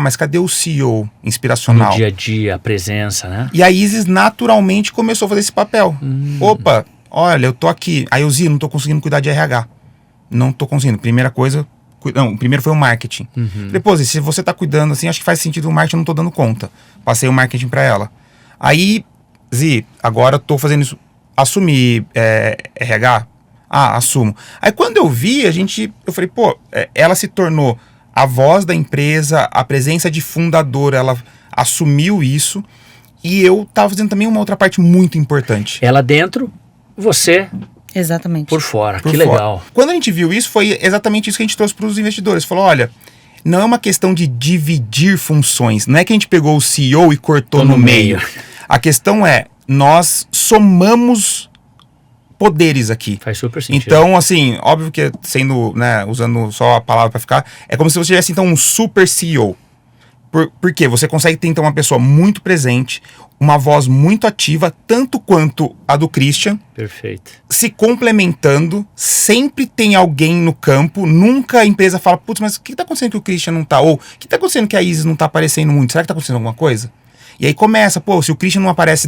mas cadê o CEO inspiracional? No dia a dia, a presença, né? E a Isis naturalmente começou a fazer esse papel. Opa, olha, eu tô aqui. Aí eu não tô conseguindo cuidar de RH. Não tô conseguindo. Primeiro foi o marketing. Depois, se você tá cuidando assim, acho que faz sentido o marketing, eu não tô dando conta. Passei o marketing para ela. Aí, agora eu tô fazendo isso. Assumir RH? Assumo. Aí quando eu vi, eu falei, ela se tornou a voz da empresa, a presença de fundador, ela assumiu isso, e eu tava fazendo também uma outra parte muito importante. Ela dentro, você... Exatamente. Por fora, que legal. Quando a gente viu isso, foi exatamente isso que a gente trouxe para os investidores. Falou, olha, não é uma questão de dividir funções, não é que a gente pegou o CEO e cortou no meio. A questão é, nós somamos poderes aqui. Faz super sentido. Então, assim, óbvio que sendo, né, usando só a palavra para ficar, é como se você tivesse, então, um super CEO. Por quê? Você consegue ter, então, uma pessoa muito presente, uma voz muito ativa, tanto quanto a do Christian. Perfeito. Se complementando, sempre tem alguém no campo, nunca a empresa fala, putz, mas o que está acontecendo que o Christian não está? Ou o que está acontecendo que a Isis não está aparecendo muito? Será que está acontecendo alguma coisa? E aí começa, se o Christian não aparece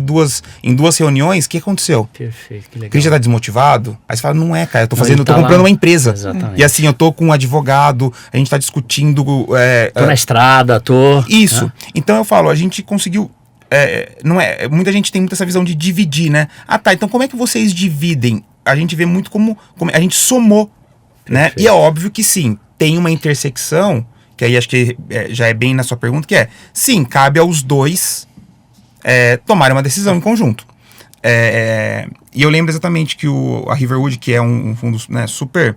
em duas reuniões, o que aconteceu? Perfeito, que legal. O Christian tá desmotivado? Aí você fala, não é, cara, eu tô comprando uma empresa. Exatamente. E assim, eu tô com um advogado, a gente tá discutindo... tô na estrada, tô... Isso. Então eu falo, a gente conseguiu... muita gente tem muito essa visão de dividir, né? Então como é que vocês dividem? A gente vê muito como a gente somou, né? E é óbvio que sim, tem uma intersecção... que aí acho que já é bem na sua pergunta, que sim, cabe aos dois tomarem uma decisão em conjunto. E eu lembro exatamente que a Riverwood, que é um fundo, né, super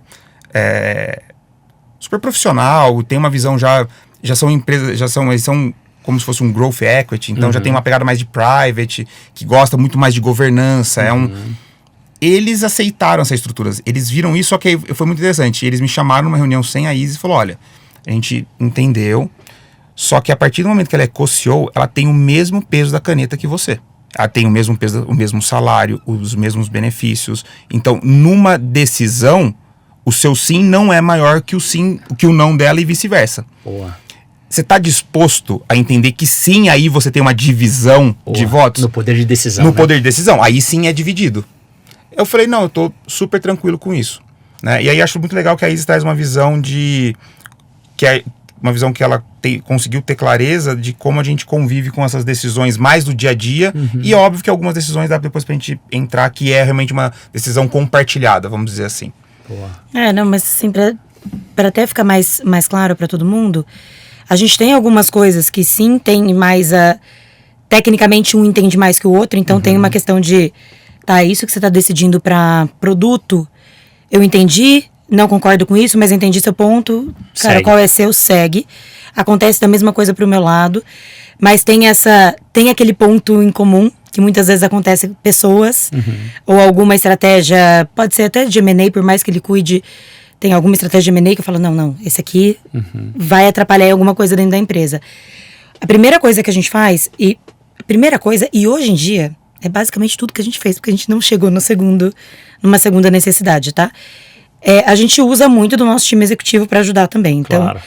profissional, tem uma visão já são empresas, eles são como se fosse um growth equity, então já tem uma pegada mais de private, que gosta muito mais de governança, Eles aceitaram essa estrutura, eles viram isso, só que foi muito interessante. Eles me chamaram numa reunião sem a Izzy e falaram, olha, a gente entendeu, só que a partir do momento que ela é co-CEO, ela tem o mesmo peso da caneta que você. Ela tem o mesmo peso, o mesmo salário, os mesmos benefícios. Então, numa decisão, o seu sim não é maior que o não dela e vice-versa. Boa. Você está disposto a entender que sim, aí você tem uma divisão de votos? No poder de decisão. No poder de decisão, aí sim é dividido. Eu falei, não, eu tô super tranquilo com isso. Né? E aí acho muito legal que a Izzy traz uma visão uma visão que ela conseguiu ter clareza de como a gente convive com essas decisões mais do dia a dia. E é óbvio que algumas decisões dá depois pra gente entrar, que é realmente uma decisão compartilhada, vamos dizer assim. Boa. Não, mas assim, pra até ficar mais claro pra todo mundo, a gente tem algumas coisas que sim tem mais tecnicamente um entende mais que o outro, então tem uma questão de, tá, isso que você tá decidindo pra produto, eu entendi, não concordo com isso, mas entendi seu ponto, cara, Segue. qual é seu, segue. Acontece da mesma coisa pro meu lado, mas tem aquele ponto em comum, que muitas vezes acontece com pessoas, ou alguma estratégia, pode ser até de M&A, por mais que ele cuide, tem alguma estratégia de M&A que eu falo, não, esse aqui vai atrapalhar alguma coisa dentro da empresa. A primeira coisa que a gente faz, e hoje em dia, é basicamente tudo que a gente fez, porque a gente não chegou numa segunda necessidade, tá? A gente usa muito do nosso time executivo para ajudar também. Então, Claro.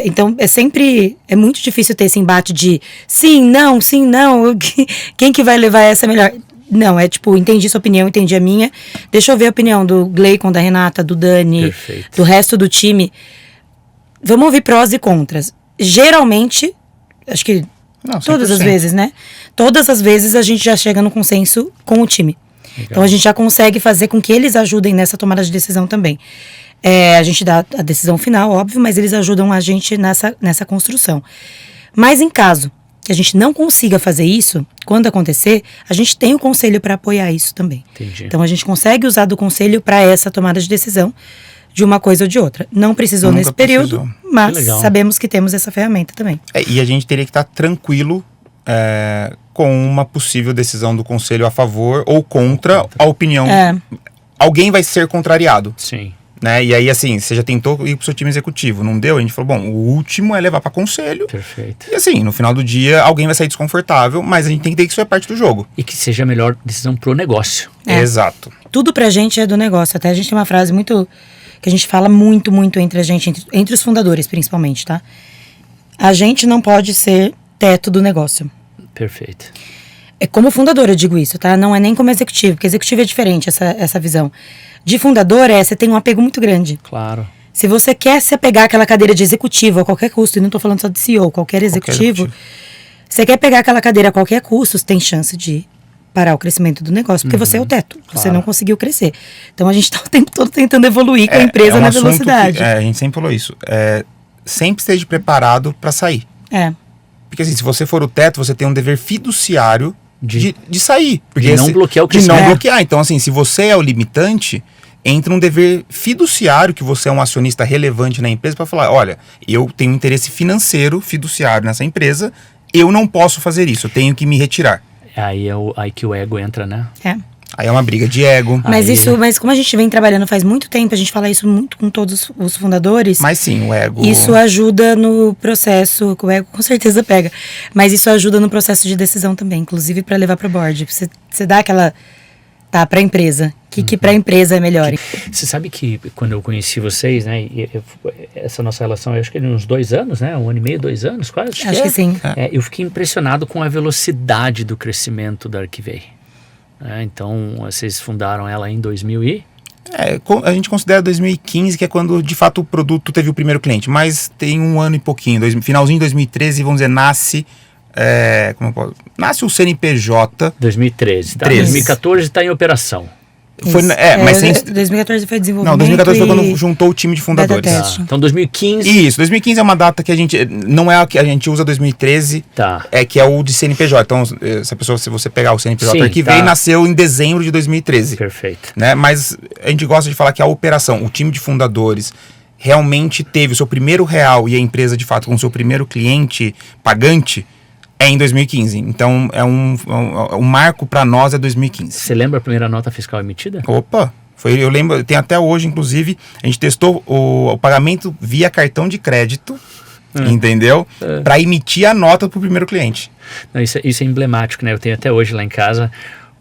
Então é muito difícil ter esse embate de sim, não, quem que vai levar essa melhor? Não, entendi sua opinião, entendi a minha. Deixa eu ver a opinião do Gleicon, da Renata, do Dani, Perfeito. do resto do time. Vamos ouvir prós e contras. Geralmente, acho que Não, todas as 100%. vezes, né? Todas as vezes a gente já chega no consenso com o time. Legal. Então a gente já consegue fazer com que eles ajudem nessa tomada de decisão também. A gente dá a decisão final, óbvio, mas eles ajudam a gente nessa construção. Mas em caso que a gente não consiga fazer isso, quando acontecer, a gente tem o conselho para apoiar isso também. Entendi. Então a gente consegue usar do conselho para essa tomada de decisão de uma coisa ou de outra. Não precisou Nunca nesse período, precisou. mas Que legal. sabemos que temos essa ferramenta também. E a gente teria que estar tranquilo com uma possível decisão do conselho a favor ou contra a opinião. Alguém vai ser contrariado. Sim. Né? E aí, assim, você já tentou ir pro seu time executivo, não deu? A gente falou, bom, o último é levar para conselho. Perfeito. E assim, no final do dia, alguém vai sair desconfortável, mas a gente tem que ter que isso é parte do jogo. E que seja a melhor decisão pro negócio. Exato. Tudo pra gente é do negócio. Até a gente tem uma frase muito que a gente fala muito entre a gente, entre os fundadores principalmente, tá? A gente não pode ser teto do negócio. Perfeito. Como fundador eu digo isso, tá? Não é nem como executivo, porque executivo é diferente essa visão. De fundador você tem um apego muito grande. Claro. Se você quer se apegar àquela cadeira de executivo a qualquer custo, e não tô falando só de CEO, qualquer executivo, você quer pegar aquela cadeira a qualquer custo, você tem chance de parar o crescimento do negócio, porque você é o teto, você não conseguiu crescer. Então a gente tá o tempo todo tentando evoluir com a empresa na velocidade. A gente sempre falou isso. Sempre esteja preparado para sair. Porque assim, se você for o teto, você tem um dever fiduciário de sair. Porque de não bloquear o De crescimento. não bloquear. Então assim, se você é o limitante, entra um dever fiduciário, que você é um acionista relevante na empresa, para falar, olha, eu tenho um interesse financeiro fiduciário nessa empresa, eu não posso fazer isso, eu tenho que me retirar. Aí que o ego entra, né? Aí é uma briga de ego. Mas como a gente vem trabalhando faz muito tempo, a gente fala isso muito com todos os fundadores. Mas sim, o ego... Isso ajuda no processo, o ego com certeza pega, mas isso ajuda no processo de decisão também, inclusive para levar para o board. Você dá aquela... Tá, para a empresa. Que para a empresa é melhor. Você sabe que quando eu conheci vocês, né? Essa nossa relação, eu acho que uns 2 anos, né? 1 ano e meio, 2 anos, quase. Acho que sim. Eu fiquei impressionado com a velocidade do crescimento da Arquivei. Então, vocês fundaram ela em 2000 e... a gente considera 2015, que é quando de fato o produto teve o primeiro cliente, mas tem 1 ano e pouquinho, finalzinho de 2013, vamos dizer, nasce o CNPJ. 2013, tá? 13. 2014 está em operação. Mas sem... 2014 foi desenvolvimento. Não, 2014 foi quando juntou o time de fundadores. Beta teste. Então 2015... Isso, 2015 é uma data que a gente... Não é a que a gente usa 2013, Tá. que é o de CNPJ. Então, se você pegar o CNPJ Sim, Arquivei, tá. nasceu em dezembro de 2013. Perfeito. Né? Mas a gente gosta de falar que a operação, o time de fundadores, realmente teve o seu primeiro real e a empresa de fato com o seu primeiro cliente pagante é em 2015. Então o marco para nós é 2015. Você lembra a primeira nota fiscal emitida? Opa! Eu lembro, tem até hoje, inclusive, a gente testou o pagamento via cartão de crédito, entendeu? Para emitir a nota para o primeiro cliente. Não, isso é emblemático, né? Eu tenho até hoje lá em casa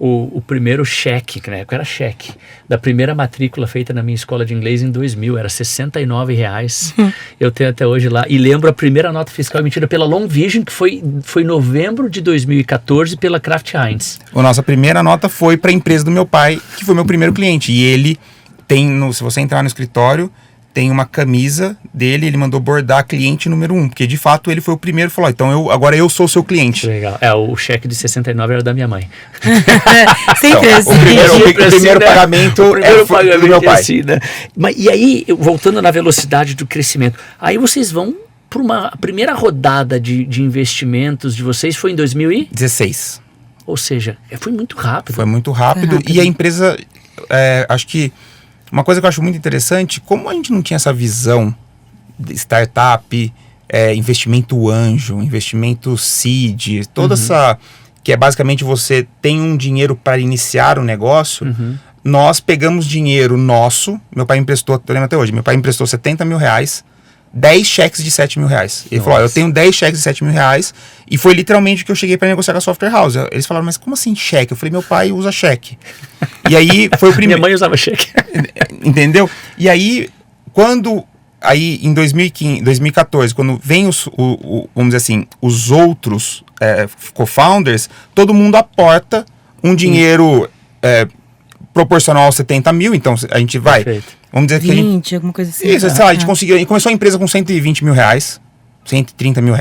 o primeiro cheque, que na época era cheque, da primeira matrícula feita na minha escola de inglês em 2000, era R$69. Eu tenho até hoje lá. E lembro a primeira nota fiscal emitida pela Long Vision, que foi em novembro de 2014, pela Kraft Heinz. A nossa primeira nota foi para a empresa do meu pai, que foi meu primeiro cliente. E ele tem, se você entrar no escritório, tem uma camisa dele, ele mandou bordar cliente número 1, porque de fato ele foi o primeiro e falou, então agora eu sou o seu cliente. Legal. O cheque de 69 era da minha mãe. Sempre Então, assim. o primeiro pagamento foi do meu pai. Assim, né? E aí, voltando na velocidade do crescimento, aí vocês vão para uma primeira rodada de investimentos de vocês foi em 2016. Ou seja, foi muito rápido. Foi muito rápido. E a empresa, acho que uma coisa que eu acho muito interessante, como a gente não tinha essa visão de startup, investimento anjo, investimento seed, toda essa, que é basicamente você tem um dinheiro para iniciar o negócio, nós pegamos dinheiro nosso, meu pai emprestou, eu lembro até hoje, meu pai emprestou R$70 mil, 10 cheques de R$7 mil. Ele falou, eu tenho 10 cheques de R$7 mil, e foi literalmente o que eu cheguei para negociar com a Software House. Eles falaram, mas como assim cheque? Eu falei, meu pai usa cheque. E aí foi o primeiro... Minha mãe usava cheque. Entendeu? E aí, em 2014, quando vem vamos dizer assim, os outros co-founders, todo mundo aporta um dinheiro proporcional aos 70 mil, então a gente vai... Perfeito. Vamos dizer que 20, alguma coisa assim. Isso, sei lá, a gente conseguiu. A gente começou a empresa com R$120 mil, R$130 mil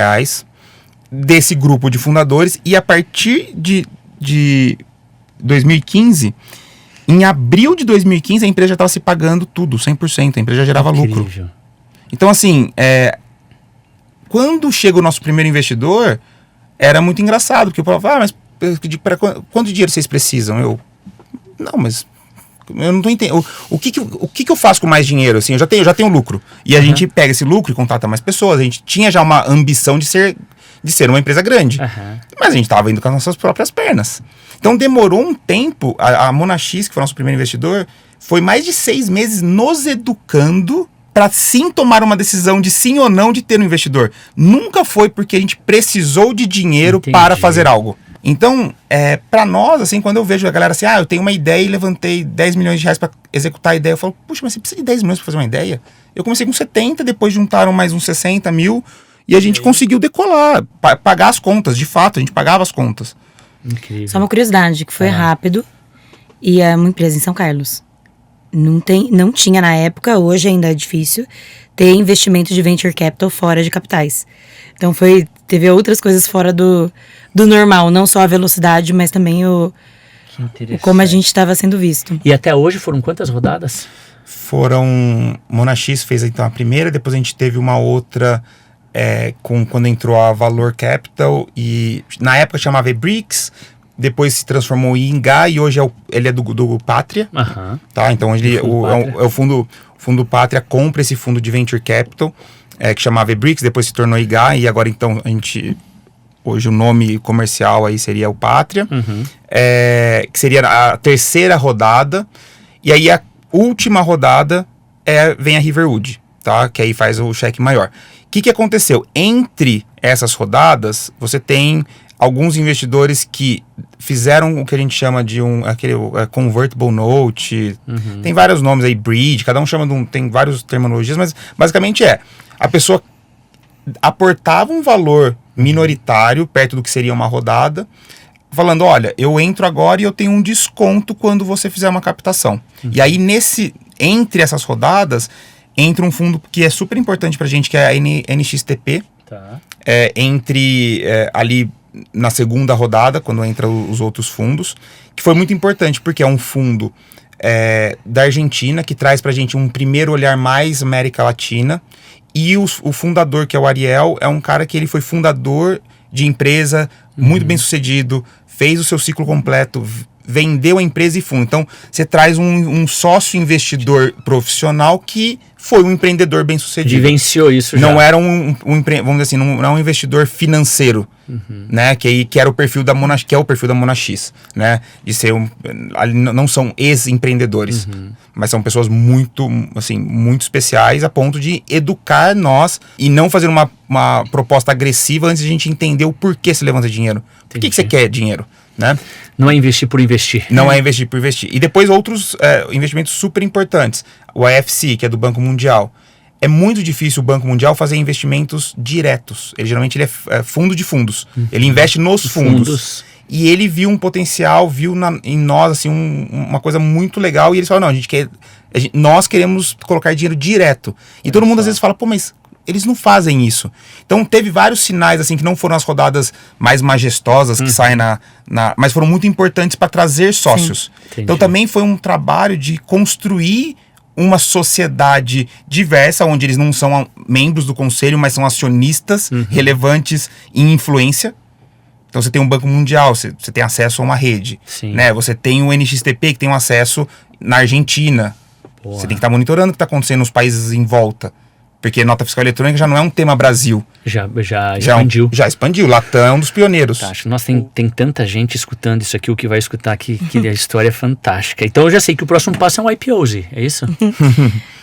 desse grupo de fundadores. E a partir de 2015, em abril de 2015, a empresa já estava se pagando tudo, 100%. A empresa já gerava lucro. Então, assim, quando chega o nosso primeiro investidor, era muito engraçado, porque eu falava, mas quanto dinheiro vocês precisam? Não, mas... eu não tô entendendo. O que eu faço com mais dinheiro? Assim, eu já tenho lucro. E a gente pega esse lucro e contrata mais pessoas. A gente tinha já uma ambição de ser uma empresa grande. Mas a gente estava indo com as nossas próprias pernas. Então demorou um tempo. A Monax, que foi o nosso primeiro investidor, foi mais de 6 meses nos educando para sim tomar uma decisão de sim ou não de ter um investidor. Nunca foi porque a gente precisou de dinheiro para fazer algo. Então, para nós, assim, quando eu vejo a galera assim, eu tenho uma ideia e levantei R$10 milhões para executar a ideia, eu falo, puxa, mas você precisa de 10 milhões para fazer uma ideia? Eu comecei com 70, depois juntaram mais uns 60 mil e a gente conseguiu decolar, pagar as contas, de fato, a gente pagava as contas. Incrível. Só uma curiosidade, que foi rápido e é uma empresa em São Carlos. Não tinha na época, hoje ainda é difícil, ter investimento de venture capital fora de capitais. Então teve outras coisas fora do normal, não só a velocidade, mas também o como a gente estava sendo visto. E até hoje foram quantas rodadas? Monax fez então a primeira, depois a gente teve uma outra quando entrou a Valor Capital, e na época chamava eBricks, depois se transformou em Ingá e hoje ele é do Pátria. Tá? Então ele, o fundo Pátria compra esse fundo de Venture Capital, que chamava eBricks, depois se tornou Ingá, e agora então hoje o nome comercial aí seria o Pátria, que seria a terceira rodada, e aí a última rodada vem a Riverwood, tá? Que aí faz o cheque maior. O que aconteceu? Entre essas rodadas, você tem alguns investidores que fizeram o que a gente chama de aquele convertible note, tem vários nomes aí, bridge, cada um chama tem várias terminologias, mas basicamente a pessoa aportava um valor minoritário perto do que seria uma rodada, falando, olha, eu entro agora e eu tenho um desconto quando você fizer uma captação. E aí entre essas rodadas entra um fundo que é super importante pra gente, que é a NXTP. Ali na segunda rodada, quando entra os outros fundos, que foi muito importante, porque é um fundo da Argentina, que traz pra gente um primeiro olhar mais América Latina, e o fundador, que é o Ariel, é um cara que ele foi fundador de empresa, muito bem sucedido, fez o seu ciclo completo, vendeu a empresa e fundo. Então, você traz um sócio investidor profissional que foi um empreendedor bem-sucedido. Vivenciou isso já. Não era vamos dizer assim, não é um investidor financeiro, né? Que era o perfil da Mona, que é o perfil da Mona X, né? De ser não são ex-empreendedores, mas são pessoas muito, assim, muito especiais a ponto de educar nós e não fazer uma proposta agressiva antes de a gente entender o porquê você levanta dinheiro. Por que você quer dinheiro, né? Não é investir por investir. Não é investir por investir. E depois outros investimentos super importantes. O IFC, que é do Banco Mundial. É muito difícil o Banco Mundial fazer investimentos diretos. Geralmente ele é fundo de fundos. Ele investe nos fundos. E ele viu um potencial, viu em nós assim, uma coisa muito legal. E eles falaram, não, nós queremos colocar dinheiro direto. E todo mundo às vezes fala, pô, mas eles não fazem isso. Então teve vários sinais assim que não foram as rodadas mais majestosas que saem mas foram muito importantes para trazer sócios. Então também foi um trabalho de construir uma sociedade diversa, onde eles não são membros do conselho, mas são acionistas relevantes em influência. Então você tem um Banco Mundial, você tem acesso a uma rede, né? Você tem o NXTP, que tem um acesso na Argentina. Você tem que estar monitorando o que está acontecendo nos países em volta. Porque nota fiscal eletrônica já não é um tema Brasil. Já expandiu. Já expandiu. Latam é um dos pioneiros. Fantástico. Nossa, tem tanta gente escutando isso aqui, o que vai escutar aqui, que a história é fantástica. Então eu já sei que o próximo passo é um IPO, Zi, é isso?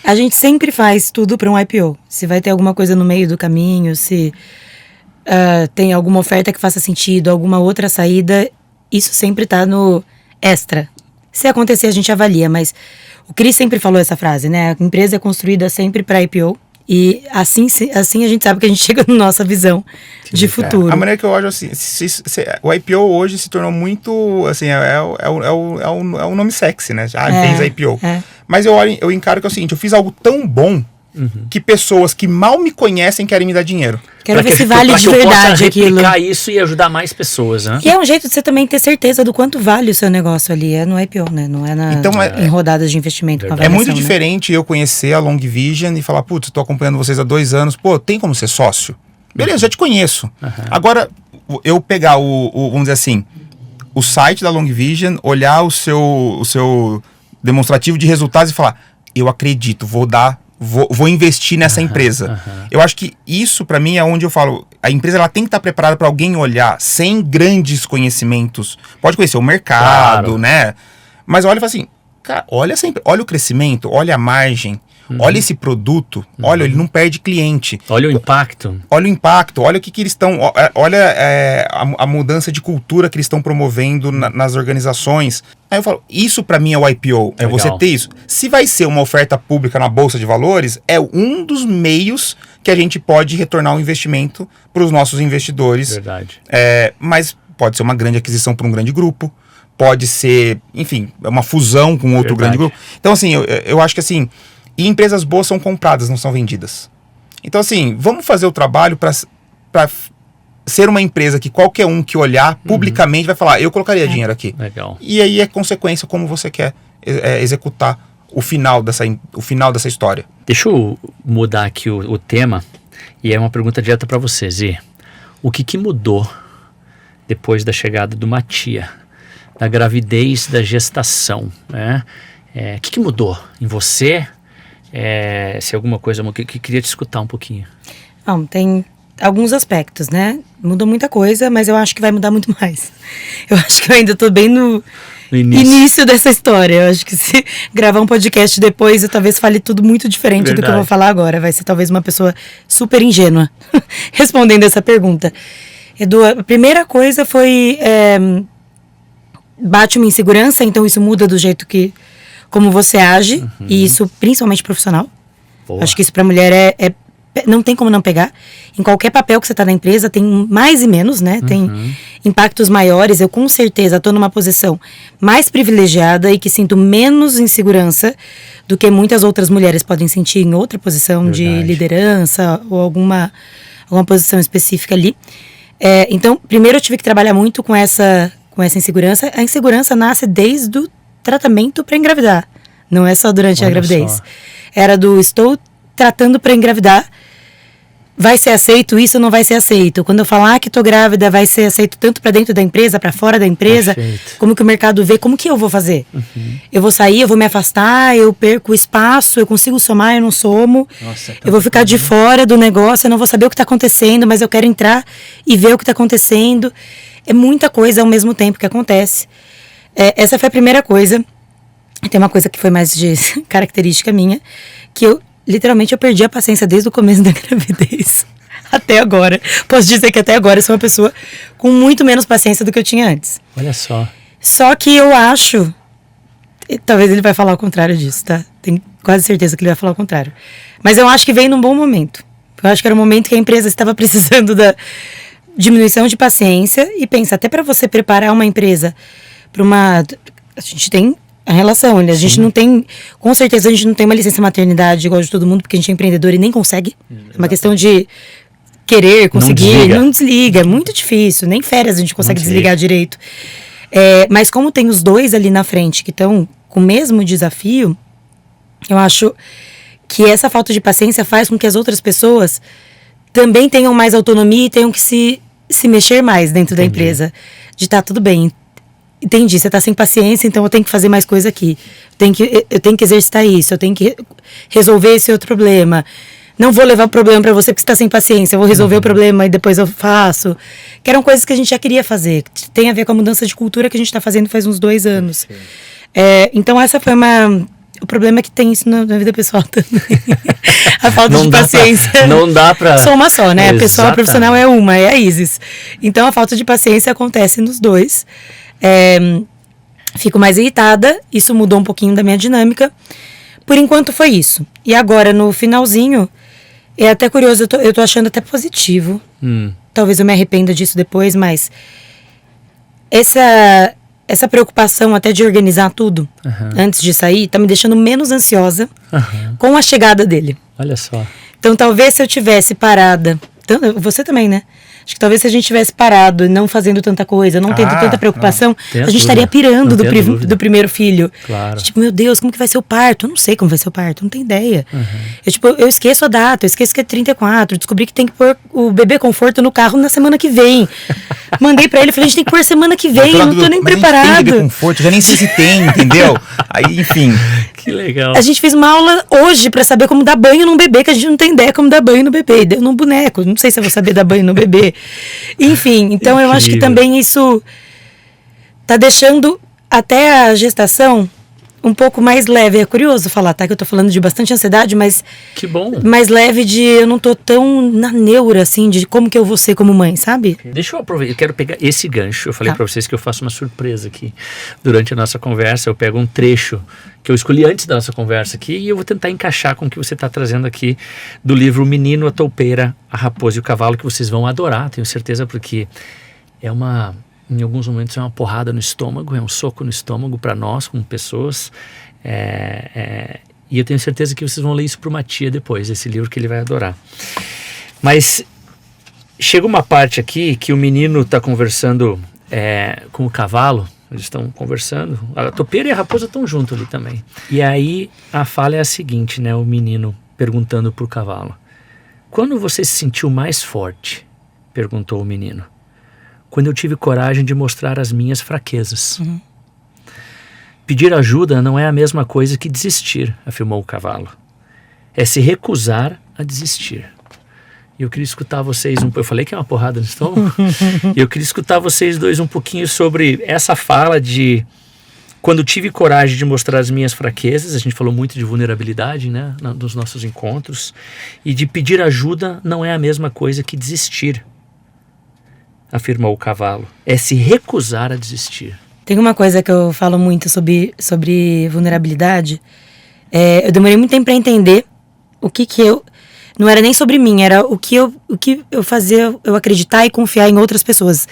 A gente sempre faz tudo para um IPO. Se vai ter alguma coisa no meio do caminho, se tem alguma oferta que faça sentido, alguma outra saída, isso sempre está no extra. Se acontecer, a gente avalia, mas o Cris sempre falou essa frase, né? A empresa é construída sempre para IPO. E assim a gente sabe que a gente chega na nossa visão de futuro. A maneira que eu olho assim, o IPO hoje se tornou muito, assim, é o nome sexy, né? Fez IPO. Mas eu encaro que é o seguinte, eu fiz algo tão bom que pessoas que mal me conhecem querem me dar dinheiro. Quero ver se vale de verdade aquilo. Replicar isso e ajudar mais pessoas, né? E é um jeito de você também ter certeza do quanto vale o seu negócio ali. É no IPO, né? Não é em rodadas de investimento. É muito diferente eu conhecer a Long Vision e falar, putz, tô acompanhando vocês há 2 anos. Pô, tem como ser sócio? Beleza, já te conheço. Agora, eu pegar vamos dizer assim, o site da Long Vision, olhar o seu demonstrativo de resultados e falar, eu acredito, vou investir nessa empresa. Eu acho que isso, para mim, é onde eu falo, a empresa ela tem que estar preparada para alguém olhar sem grandes conhecimentos. Pode conhecer o mercado, né? Mas olha e fala assim, cara, olha o crescimento, olha a margem, olha esse produto, olha, ele não perde cliente. Olha o impacto. Olha o que eles estão, olha a mudança de cultura que eles estão promovendo nas organizações. Aí eu falo, isso pra mim é o IPO, é você ter isso. Se vai ser uma oferta pública na Bolsa de Valores, é um dos meios que a gente pode retornar o investimento para os nossos investidores. Verdade. Mas pode ser uma grande aquisição para um grande grupo, pode ser, enfim, uma fusão com outro grande grupo. Então assim, eu acho que assim, e empresas boas são compradas, não são vendidas. Então assim, vamos fazer o trabalho para ser uma empresa que qualquer um que olhar publicamente vai falar, eu colocaria dinheiro aqui. Legal. E aí é consequência como você quer executar o final dessa história. Deixa eu mudar aqui o tema, e é uma pergunta direta para você, Zi. O que mudou depois da chegada do Matia, da gravidez, da gestação, né? O que mudou em você? Se alguma coisa que queria te escutar um pouquinho. Bom, tem alguns aspectos, né? Mudou muita coisa, mas eu acho que vai mudar muito mais. Eu acho que eu ainda tô bem no início dessa história. Eu acho que se gravar um podcast depois, eu talvez fale tudo muito diferente do que eu vou falar agora. Vai ser talvez uma pessoa super ingênua respondendo essa pergunta. Edu, a primeira coisa foi bate uma insegurança, então isso muda do jeito como você age, e isso principalmente profissional. Boa. Acho que isso pra mulher não tem como não pegar. Em qualquer papel que você tá na empresa, tem mais e menos, né? Tem impactos maiores. Eu, com certeza, tô numa posição mais privilegiada e que sinto menos insegurança do que muitas outras mulheres podem sentir em outra posição de liderança ou alguma posição específica ali. Então, primeiro eu tive que trabalhar muito com essa insegurança. A insegurança nasce desde o tratamento para engravidar. Não é só durante a gravidez. Era estou tratando para engravidar. vai ser aceito isso ou não vai ser aceito. Quando eu falar que tô grávida, vai ser aceito tanto para dentro da empresa, para fora da empresa. Perfeito. Como que o mercado vê, como que eu vou fazer? Eu vou sair, eu vou me afastar, eu perco o espaço, eu consigo somar, eu não somo. Nossa, eu vou ficar de fora do negócio, eu não vou saber o que tá acontecendo, mas eu quero entrar e ver o que tá acontecendo. É muita coisa ao mesmo tempo que acontece. Essa foi a primeira coisa. Tem uma coisa que foi mais de característica minha, que literalmente eu perdi a paciência desde o começo da gravidez até agora. Posso dizer que até agora eu sou uma pessoa com muito menos paciência do que eu tinha antes. Olha só. Só que eu acho, talvez ele vai falar o contrário disso, tá? Tenho quase certeza que ele vai falar o contrário. Mas eu acho que veio num bom momento. Eu acho que era um momento que a empresa estava precisando da diminuição de paciência. E pensa, até para você preparar uma empresa para uma... A gente tem a relação, a gente não tem... Com certeza a gente não tem uma licença maternidade igual de todo mundo, porque a gente é empreendedor e nem consegue. É uma questão de querer, conseguir, não desliga. É muito difícil, nem férias a gente consegue desligar direito. Mas como tem os dois ali na frente que estão com o mesmo desafio, eu acho que essa falta de paciência faz com que as outras pessoas também tenham mais autonomia e tenham que se mexer mais dentro da empresa. De tá tudo bem, entendi, você tá sem paciência, então eu tenho que fazer mais coisa aqui. Eu tenho que exercitar isso, eu tenho que resolver esse outro problema. Não vou levar o problema para você porque você tá sem paciência, eu vou resolver o problema e depois eu faço. Que eram coisas que a gente já queria fazer. Tem a ver com a mudança de cultura que a gente tá fazendo faz uns 2 anos. Então essa foi o problema é que tem isso na vida pessoal também. A falta de paciência. Não dá pra... Sou uma só, né? A pessoa profissional é uma, é a Isis. Então a falta de paciência acontece nos dois. Fico mais irritada, isso mudou um pouquinho da minha dinâmica. Por enquanto foi isso. E agora, no finalzinho, é até curioso, eu tô achando até positivo. Talvez eu me arrependa disso depois, mas essa preocupação até de organizar tudo antes de sair, tá me deixando menos ansiosa com a chegada dele. Olha só. Então talvez se eu tivesse parada, você também, né? Acho que talvez se a gente tivesse parado e não fazendo tanta coisa, não tendo tanta preocupação, a gente estaria pirando do primeiro filho. Claro. Tipo, meu Deus, como que vai ser o parto? Eu não sei como vai ser o parto, não tenho ideia. Eu esqueço a data, eu esqueço que é 34, descobri que tem que pôr o bebê conforto no carro na semana que vem. Mandei pra ele, falei, a gente tem que pôr semana que vem, eu não tô nem preparado. Tem bebê conforto, já nem sei se tem, entendeu? Aí, enfim. Que legal. A gente fez uma aula hoje pra saber como dar banho num bebê, que a gente não tem ideia como dar banho no bebê. Deu num boneco, não sei se eu vou saber dar banho no bebê. Enfim, então eu acho que também isso tá deixando até a gestação um pouco mais leve. É curioso falar, tá? Que eu tô falando de bastante ansiedade, mas... Que bom. Mais leve de... Eu não tô tão na neura, assim, de como que eu vou ser como mãe, sabe? Deixa eu aproveitar. Eu quero pegar esse gancho. Eu falei pra vocês que eu faço uma surpresa aqui. Durante a nossa conversa, eu pego um trecho que eu escolhi antes da nossa conversa aqui e eu vou tentar encaixar com o que você está trazendo aqui do livro O Menino, a Toupeira, a Raposa e o Cavalo, que vocês vão adorar, tenho certeza, porque em alguns momentos é uma porrada no estômago, é um soco no estômago para nós como pessoas, e eu tenho certeza que vocês vão ler isso para uma tia depois, esse livro que ele vai adorar. Mas chega uma parte aqui que o menino está conversando com o cavalo. Eles estão conversando, a toupeira e a raposa estão junto ali também. E aí a fala é a seguinte, né? O menino perguntando pro cavalo: quando você se sentiu mais forte? Perguntou o menino. Quando eu tive coragem de mostrar as minhas fraquezas. Pedir ajuda não é a mesma coisa que desistir, afirmou o cavalo. É se recusar a desistir. E eu queria escutar vocês eu falei que é uma porrada no estômago. E eu queria escutar vocês dois um pouquinho sobre essa fala de quando tive coragem de mostrar as minhas fraquezas. A gente falou muito de vulnerabilidade, né, nos nossos encontros. E de pedir ajuda não é a mesma coisa que desistir, afirmou o cavalo. É se recusar a desistir. Tem uma coisa que eu falo muito sobre vulnerabilidade. Eu demorei muito tempo para entender o que eu... Não era nem sobre mim, era o que eu fazia eu acreditar e confiar em outras pessoas.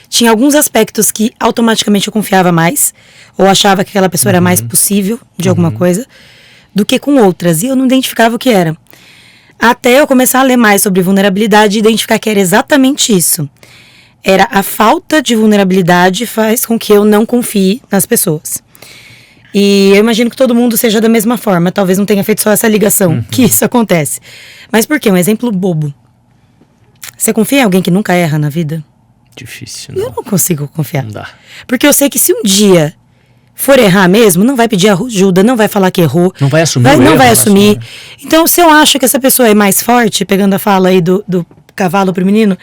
Tinha alguns aspectos que automaticamente eu confiava mais, ou achava que aquela pessoa era mais possível de alguma coisa, do que com outras. E eu não identificava o que era. Até eu começar a ler mais sobre vulnerabilidade e identificar que era exatamente isso. Era a falta de vulnerabilidade faz com que eu não confie nas pessoas. E eu imagino que todo mundo seja da mesma forma. Talvez não tenha feito só essa ligação que isso acontece. Mas por quê? Um exemplo bobo. Você confia em alguém que nunca erra na vida? Difícil, não. Eu não consigo confiar. Não dá. Porque eu sei que se um dia for errar mesmo, não vai pedir ajuda, não vai falar que errou. Não vai assumir o não erro, vai né, assumir. senhora? Então, se eu acho que essa pessoa é mais forte, pegando a fala aí do cavalo pro menino,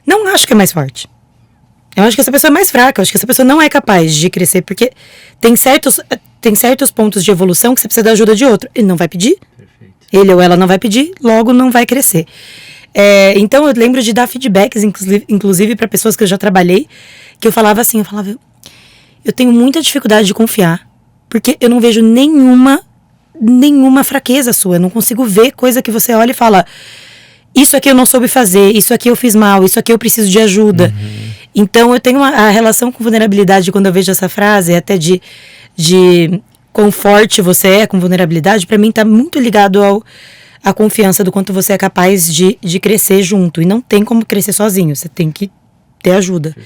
não acho que é mais forte. Eu acho que essa pessoa é mais fraca. Eu acho que essa pessoa não é capaz de crescer. Porque tem certos pontos de evolução que você precisa da ajuda de outro. Ele não vai pedir. Perfeito. Ele ou ela não vai pedir, logo não vai crescer. Então eu lembro de dar feedbacks, inclusive para pessoas que eu já trabalhei, que eu falava assim, eu tenho muita dificuldade de confiar, porque eu não vejo nenhuma fraqueza sua. Eu não consigo ver coisa que você olha e fala, isso aqui eu não soube fazer, isso aqui eu fiz mal, isso aqui eu preciso de ajuda. Então eu tenho a relação com vulnerabilidade, quando eu vejo essa frase, até de quão forte você é com vulnerabilidade, pra mim tá muito ligado à confiança do quanto você é capaz de crescer junto. E não tem como crescer sozinho, você tem que ter ajuda.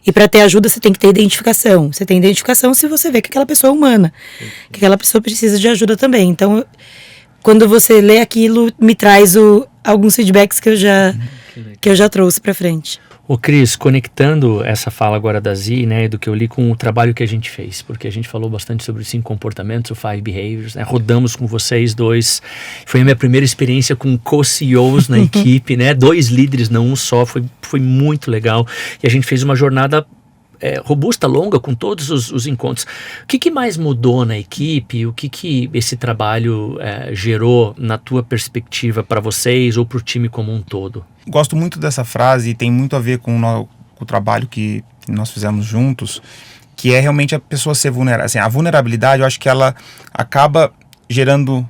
E para ter ajuda você tem que ter identificação. Você tem identificação se você vê que aquela pessoa é humana, que aquela pessoa precisa de ajuda também. Então, quando você lê aquilo, me traz alguns feedbacks que eu já trouxe para frente. Ô Cris, conectando essa fala agora da Zi, né, do que eu li com o trabalho que a gente fez, porque a gente falou bastante sobre os 5 comportamentos, o 5 behaviors, né, rodamos com vocês dois, foi a minha primeira experiência com co-CEOs na equipe, né, 2 líderes, não um só, foi muito legal, e a gente fez uma jornada robusta, longa, com todos os encontros. O que mais mudou na equipe? O que esse trabalho gerou na tua perspectiva para vocês ou para o time como um todo? Gosto muito dessa frase e tem muito a ver com o trabalho que nós fizemos juntos, que é realmente a pessoa ser vulnerável. Assim, a vulnerabilidade, eu acho que ela acaba gerando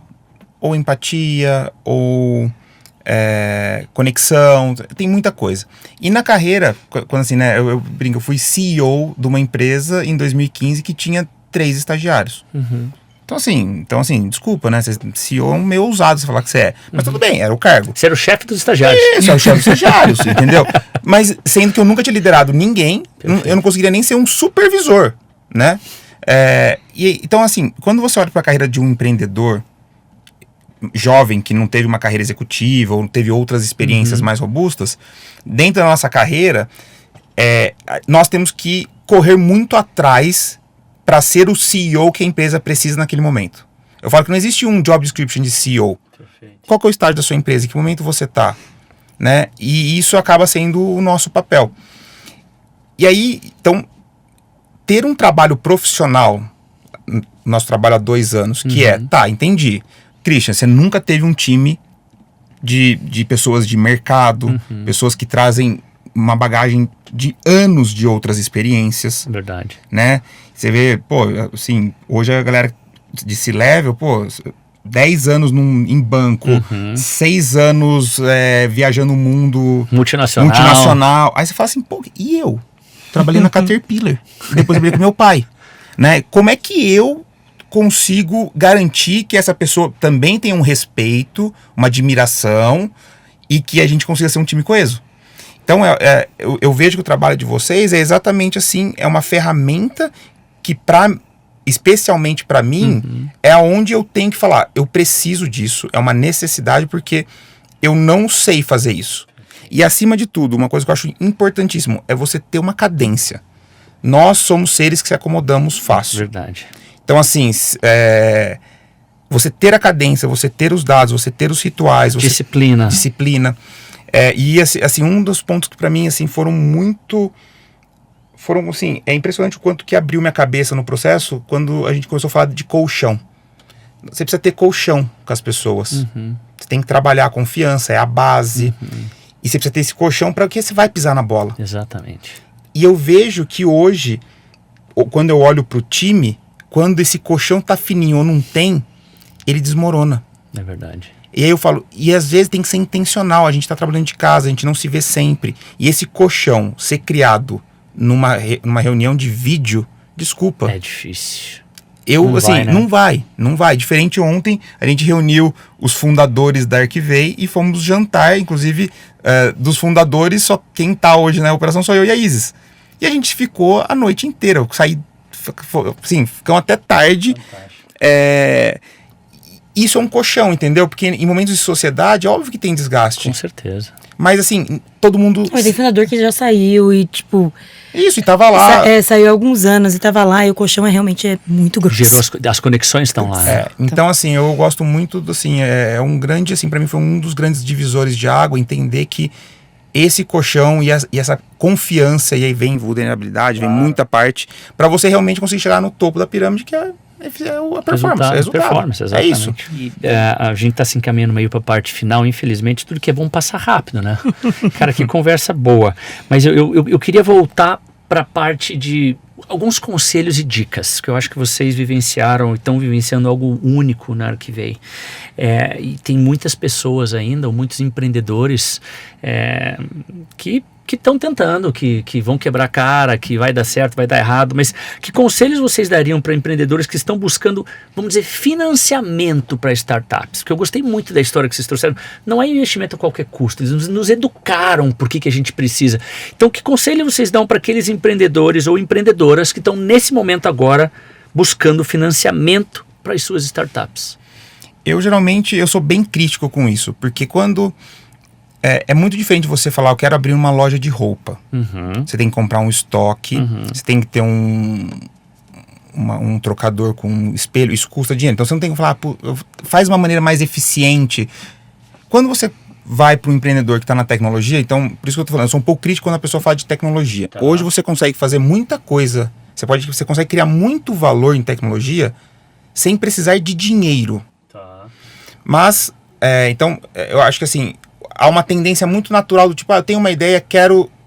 ou empatia ou conexão, tem muita coisa. E na carreira, quando assim, né, eu brinco, eu fui CEO de uma empresa em 2015 que tinha 3 estagiários. Então assim, desculpa, né? CEO é um meio ousado você falar que você é. Mas tudo bem, era o cargo. Você era o chefe dos estagiários. Isso, era o chefe dos estagiários, entendeu? Mas sendo que eu nunca tinha liderado ninguém, eu não conseguiria nem ser um supervisor, né? Então assim, quando você olha para a carreira de um empreendedor jovem que não teve uma carreira executiva ou teve outras experiências mais robustas, dentro da nossa carreira, nós temos que correr muito atrás para ser o CEO que a empresa precisa naquele momento. Eu falo que não existe um job description de CEO. Perfeito. Qual que é o estágio da sua empresa? Em que momento você está? Né? E isso acaba sendo o nosso papel. E aí, então, ter um trabalho profissional, nosso trabalho há 2 anos, que entendi. Christian, você nunca teve um time de pessoas de mercado, pessoas que trazem uma bagagem de anos de outras experiências. Verdade. Né? Você vê, assim, hoje a galera de C-Level, 10 anos em banco, 6 anos viajando o mundo. Multinacional. Aí você fala assim, e eu? Trabalhei na Caterpillar. Depois eu briguei com meu pai. Né? Como é que eu consigo garantir que essa pessoa também tenha um respeito, uma admiração e que a gente consiga ser um time coeso? Então, eu vejo que o trabalho de vocês é exatamente assim, é uma ferramenta que, especialmente para mim, é onde eu tenho que falar, eu preciso disso, é uma necessidade porque eu não sei fazer isso. E, acima de tudo, uma coisa que eu acho importantíssimo é você ter uma cadência. Nós somos seres que se acomodamos fácil. Verdade. Então, assim, você ter a cadência, você ter os dados, você ter os rituais. Disciplina. E assim, um dos pontos que pra mim assim, foram assim, é impressionante o quanto que abriu minha cabeça no processo quando a gente começou a falar de colchão. Você precisa ter colchão com as pessoas. Você tem que trabalhar a confiança, é a base. E você precisa ter esse colchão para que você vai pisar na bola. Exatamente. E eu vejo que hoje, quando eu olho pro time, quando esse colchão tá fininho ou não tem, ele desmorona. É verdade. E aí eu falo, e às vezes tem que ser intencional, a gente tá trabalhando de casa, a gente não se vê sempre. E esse colchão ser criado numa reunião de vídeo, desculpa. É difícil. Não vai. Diferente ontem, a gente reuniu os fundadores da Arquivei e fomos jantar, inclusive, dos fundadores, só quem tá hoje na operação sou eu e a Isis. E a gente ficou a noite inteira, ficamos até tarde. isso é um colchão, entendeu? Porque em momentos de sociedade, óbvio que tem desgaste. Com certeza. Mas assim, todo mundo... Mas tem fundador que já saiu e tipo... Isso, e tava lá. Saiu há alguns anos e tava lá e o colchão realmente muito grosso. Gerou as conexões estão lá. Então assim, eu gosto muito do, assim, um grande, assim, para mim foi um dos grandes divisores de água, entender que esse colchão e essa confiança, e aí vem vulnerabilidade, vem muita parte, para você realmente conseguir chegar no topo da pirâmide, que é a performance. Performance, exatamente. É isso. E, a gente está se encaminhando meio para a parte final, infelizmente, tudo que é bom passa rápido, né? Cara, que conversa boa. Mas eu queria voltar para a parte de alguns conselhos e dicas, que eu acho que vocês vivenciaram e estão vivenciando algo único na Arquivei. E tem muitas pessoas ainda, ou muitos empreendedores que estão tentando, que vão quebrar a cara, que vai dar certo, vai dar errado, mas que conselhos vocês dariam para empreendedores que estão buscando, vamos dizer, financiamento para startups? Porque eu gostei muito da história que vocês trouxeram. Não é investimento a qualquer custo, eles nos educaram por que a gente precisa. Então, que conselho vocês dão para aqueles empreendedores ou empreendedoras que estão nesse momento agora buscando financiamento para as suas startups? Eu geralmente sou bem crítico com isso, porque quando... É muito diferente você falar, eu quero abrir uma loja de roupa. Você tem que comprar um estoque, você tem que ter um trocador com um espelho, isso custa dinheiro. Então você não tem que falar, faz uma maneira mais eficiente. Quando você vai para um empreendedor que está na tecnologia, então, por isso que eu estou falando, eu sou um pouco crítico quando a pessoa fala de tecnologia. Tá. Hoje você consegue fazer muita coisa, você consegue criar muito valor em tecnologia sem precisar de dinheiro. Tá. Mas, então, eu acho que assim... há uma tendência muito natural do tipo, eu tenho uma ideia,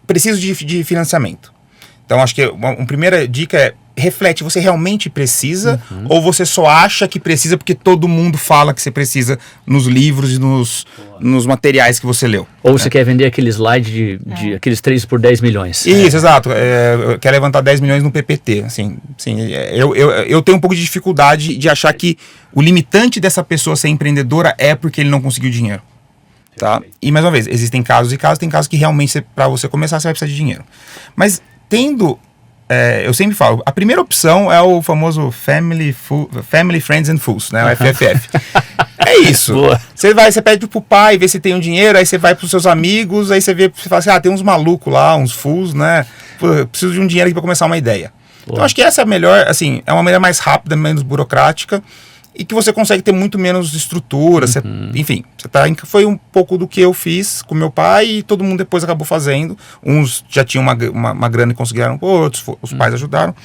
preciso de financiamento. Então acho que uma primeira dica é, reflete, você realmente precisa ou você só acha que precisa porque todo mundo fala que você precisa nos livros e nos materiais que você leu. Ou você quer vender aquele slide de aqueles 3 por 10 milhões. Isso, exato. Quer levantar 10 milhões no PPT. Assim, eu tenho um pouco de dificuldade de achar que o limitante dessa pessoa ser empreendedora é porque ele não conseguiu dinheiro. Tá? E mais uma vez, existem casos e casos, tem casos que realmente para você começar você vai precisar de dinheiro. Mas eu sempre falo, a primeira opção é o famoso Family, Friends and Fools, né? O FFF. É isso. Você pede pro pai, vê se tem um dinheiro, aí você vai pros seus amigos, aí você fala assim, tem uns malucos lá, uns fools, né? Eu preciso de um dinheiro aqui para começar uma ideia. Então acho que essa é a melhor, assim, é uma maneira mais rápida, menos burocrática, e que você consegue ter muito menos estrutura, enfim, foi um pouco do que eu fiz com meu pai e todo mundo depois acabou fazendo. Uns já tinham uma grana e conseguiram, outros, os pais ajudaram.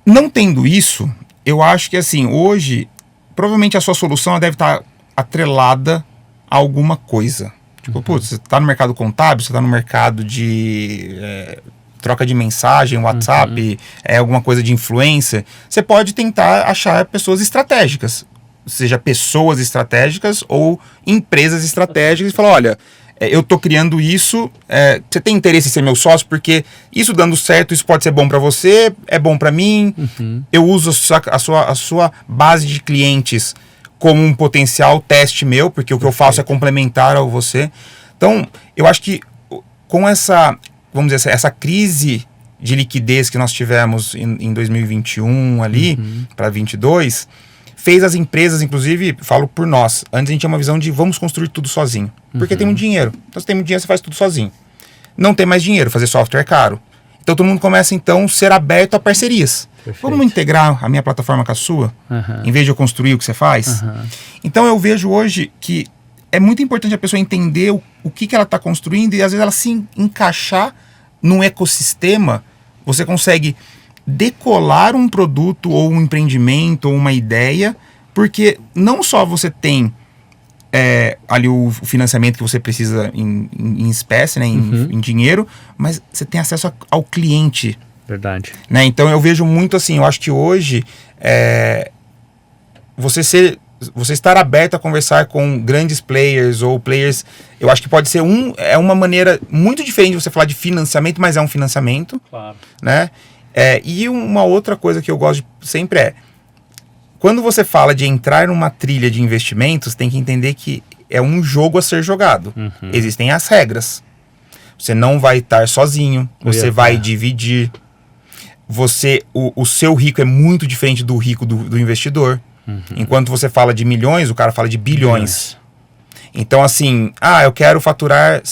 Não tendo isso, eu acho que assim, hoje, provavelmente a sua solução deve estar atrelada a alguma coisa. Tipo, você está no mercado contábil, você está no mercado de... troca de mensagem, WhatsApp, alguma coisa de influência, você pode tentar achar pessoas estratégicas, seja pessoas estratégicas ou empresas estratégicas e falar, olha, eu tô criando isso, você tem interesse em ser meu sócio? Porque isso dando certo, isso pode ser bom para você, é bom para mim, eu uso a sua base de clientes como um potencial teste meu, porque o que eu faço é complementar ao você. Então, eu acho que com vamos dizer, essa crise de liquidez que nós tivemos em 2021 ali, para 2022, fez as empresas, inclusive, falo por nós, antes a gente tinha uma visão de vamos construir tudo sozinho, porque tem muito dinheiro. Então se tem muito dinheiro, você faz tudo sozinho. Não tem mais dinheiro, fazer software é caro. Então todo mundo começa então a ser aberto a parcerias. Perfeito. Vamos integrar a minha plataforma com a sua, em vez de eu construir o que você faz? Então eu vejo hoje que é muito importante a pessoa entender o que ela está construindo e às vezes ela se encaixar num ecossistema. Você consegue decolar um produto ou um empreendimento ou uma ideia, porque não só você tem ali o financiamento que você precisa em espécie, né, em dinheiro, mas você tem acesso ao cliente. Verdade. Né? Então eu vejo muito assim, eu acho que hoje você estar aberto a conversar com grandes players ou players, eu acho que pode ser uma maneira muito diferente de você falar de financiamento, mas é um financiamento. Claro. Né? E uma outra coisa que eu gosto sempre quando você fala de entrar numa trilha de investimentos, tem que entender que é um jogo a ser jogado. Existem as regras. Você não vai estar sozinho, você vai dividir. O seu rico é muito diferente do rico do investidor. Enquanto você fala de milhões, o cara fala de bilhões. Então, assim, eu quero faturar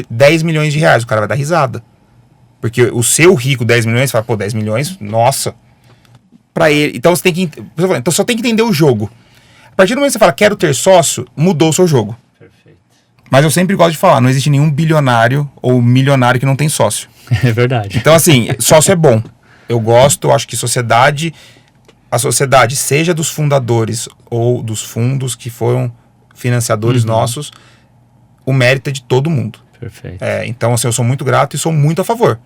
10 milhões de reais. O cara vai dar risada. Porque o seu rico, 10 milhões, fala, pô, 10 milhões, nossa. Pra ele. Então, você tem que. Então, só tem que entender o jogo. A partir do momento que você fala, quero ter sócio, mudou o seu jogo. Perfeito. Mas eu sempre gosto de falar, não existe nenhum bilionário ou milionário que não tem sócio. É verdade. Então, assim, sócio é bom. Eu gosto, eu acho que a sociedade, seja dos fundadores ou dos fundos que foram financiadores nossos, o mérito é de todo mundo. Perfeito. Então, assim, eu sou muito grato e sou muito a favor.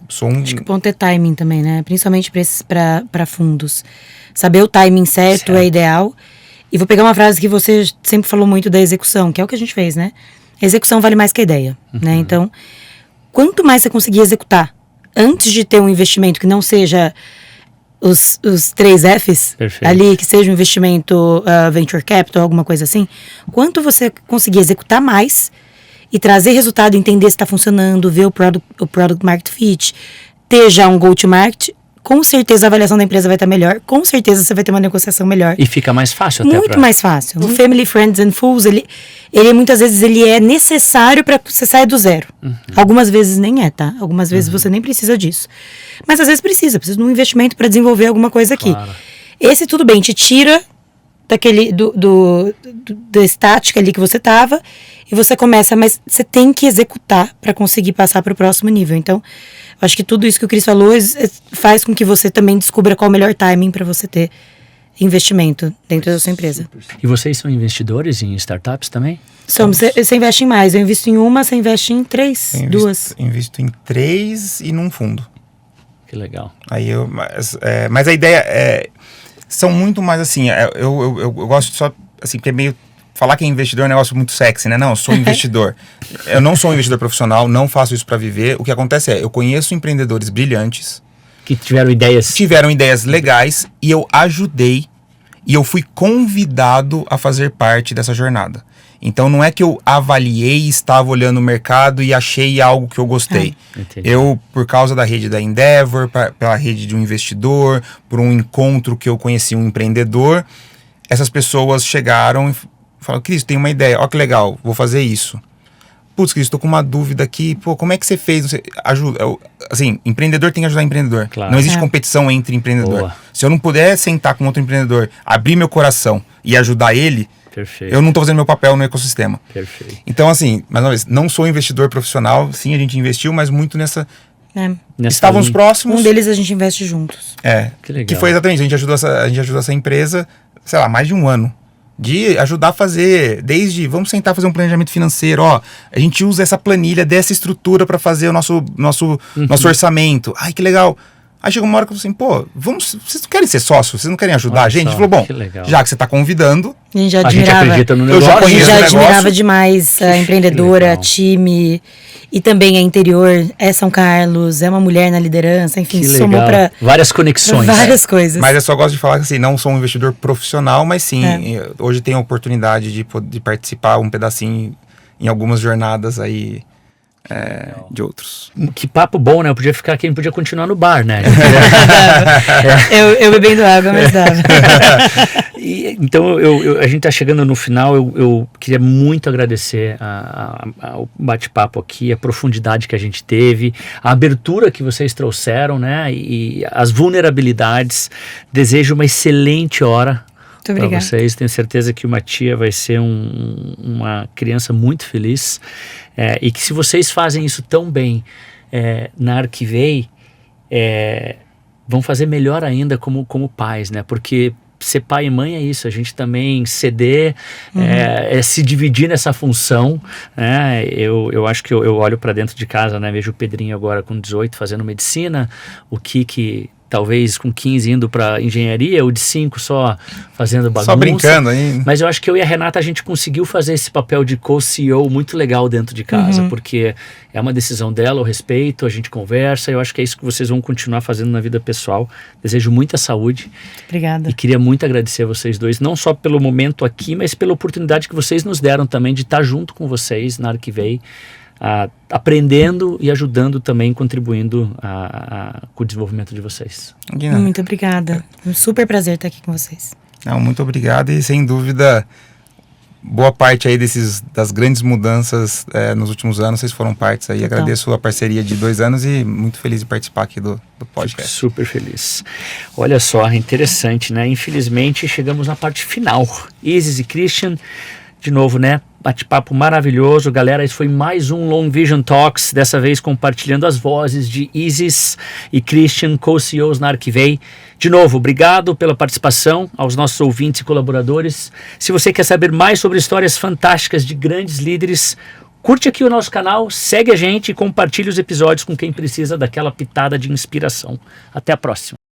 Acho que o ponto é timing também, né? Principalmente para fundos. Saber o timing certo é ideal. E vou pegar uma frase que você sempre falou muito da execução, que é o que a gente fez, né? A execução vale mais que a ideia, né? Então, quanto mais você conseguir executar antes de ter um investimento que não seja os 3 Fs ali, que seja um investimento venture capital, alguma coisa assim, quanto você conseguir executar mais e trazer resultado, entender se está funcionando, ver o product market fit, ter já um go-to-market, com certeza a avaliação da empresa vai estar melhor, com certeza você vai ter uma negociação melhor. E fica mais fácil até. Muito mais fácil. O Family, Friends and Fools, ele muitas vezes ele é necessário para que você saia do zero. Algumas vezes nem é, tá? Algumas vezes você nem precisa disso. Mas às vezes precisa de um investimento para desenvolver alguma coisa aqui. Claro. Esse tudo bem, te tira daquele da estática ali que você tava e você começa, mas você tem que executar para conseguir passar para o próximo nível. Então, acho que tudo isso que o Cris falou faz com que você também descubra qual o melhor timing para você ter investimento dentro da sua empresa. E vocês são investidores em startups também? Somos. Você investe em mais. Eu invisto em uma, você investe em 3, 2. Invisto em 3 e num fundo. Que legal. Mas a ideia são muito mais assim, eu gosto só, assim, porque é meio, falar que é investidor é um negócio muito sexy, né? Não, eu sou investidor. Eu não sou um investidor profissional, não faço isso para viver. O que acontece eu conheço empreendedores brilhantes. Que tiveram ideias legais e eu ajudei e eu fui convidado a fazer parte dessa jornada. Então não é que eu avaliei, estava olhando o mercado e achei algo que eu gostei. Eu, por causa da rede da Endeavor, pela rede de um investidor, por um encontro que eu conheci um empreendedor, essas pessoas chegaram e falaram, Cris, tem uma ideia, ó que legal, vou fazer isso. Putz, Cris, tô com uma dúvida aqui, pô, como é que você fez? Ajuda. Assim, empreendedor tem que ajudar empreendedor. Claro. Não existe competição entre empreendedor. Boa. Se eu não puder sentar com outro empreendedor, abrir meu coração e ajudar ele, perfeito, eu não tô fazendo meu papel no ecossistema. Perfeito. Então, assim, mais uma vez, não sou investidor profissional, sim, a gente investiu, mas muito nessa estávamos próximos. Um deles a gente investe juntos. Que legal. Que foi exatamente, a gente ajudou essa empresa, sei lá, mais de um ano. De ajudar a fazer, desde, vamos sentar fazer um planejamento financeiro, a gente usa essa planilha dessa estrutura para fazer o nosso orçamento. Ai, que legal. Aí chegou uma hora que eu falei assim, vocês não querem ser sócios? Vocês não querem ajudar a gente? A gente falou, bom, já que você está convidando, a gente acredita no negócio. A gente já admirava demais a empreendedora, a time, e também a interior, São Carlos, é uma mulher na liderança, enfim, somou para várias conexões. Várias coisas. Mas eu só gosto de falar que assim, não sou um investidor profissional, mas sim, hoje tenho a oportunidade de participar um pedacinho em algumas jornadas aí. De outros. Que papo bom, né? Eu podia ficar aqui, podia continuar no bar, né? Eu bebendo água, mas dava. Então, a gente tá chegando no final, eu queria muito agradecer ao bate-papo aqui, a profundidade que a gente teve, a abertura que vocês trouxeram, né? E as vulnerabilidades. Desejo uma excelente hora para vocês. Tenho certeza que o Matia vai ser uma criança muito feliz. E que se vocês fazem isso tão bem na Arquivei, vão fazer melhor ainda como pais, né? Porque ser pai e mãe é isso, a gente também ceder, se dividir nessa função, né? Eu acho que eu olho para dentro de casa, né? Vejo o Pedrinho agora com 18 fazendo medicina, o Kiki talvez com 15 indo para engenharia, o de 5 só fazendo bagunça. Só brincando aí. Mas eu acho que eu e a Renata, a gente conseguiu fazer esse papel de co-CEO muito legal dentro de casa, porque é uma decisão dela, o respeito, a gente conversa, eu acho que é isso que vocês vão continuar fazendo na vida pessoal. Desejo muita saúde. Obrigada. E queria muito agradecer a vocês dois, não só pelo momento aqui, mas pela oportunidade que vocês nos deram também de estar junto com vocês na Arquivei, aprendendo e ajudando também, contribuindo com o desenvolvimento de vocês. Muito obrigada. Um super prazer estar aqui com vocês. Não, muito obrigado e sem dúvida boa parte aí das grandes mudanças nos últimos anos, vocês foram partes aí. Então, agradeço a parceria de 2 anos e muito feliz de participar aqui do podcast. Fico super feliz. Olha só, interessante, né? Infelizmente chegamos na parte final. Isis e Christian, de novo, né? Bate-papo maravilhoso, galera. Esse foi mais um Long Vision Talks, dessa vez compartilhando as vozes de Isis e Christian, co-CEOs na Arquivei. De novo, obrigado pela participação aos nossos ouvintes e colaboradores. Se você quer saber mais sobre histórias fantásticas de grandes líderes, curte aqui o nosso canal, segue a gente e compartilhe os episódios com quem precisa daquela pitada de inspiração. Até a próxima.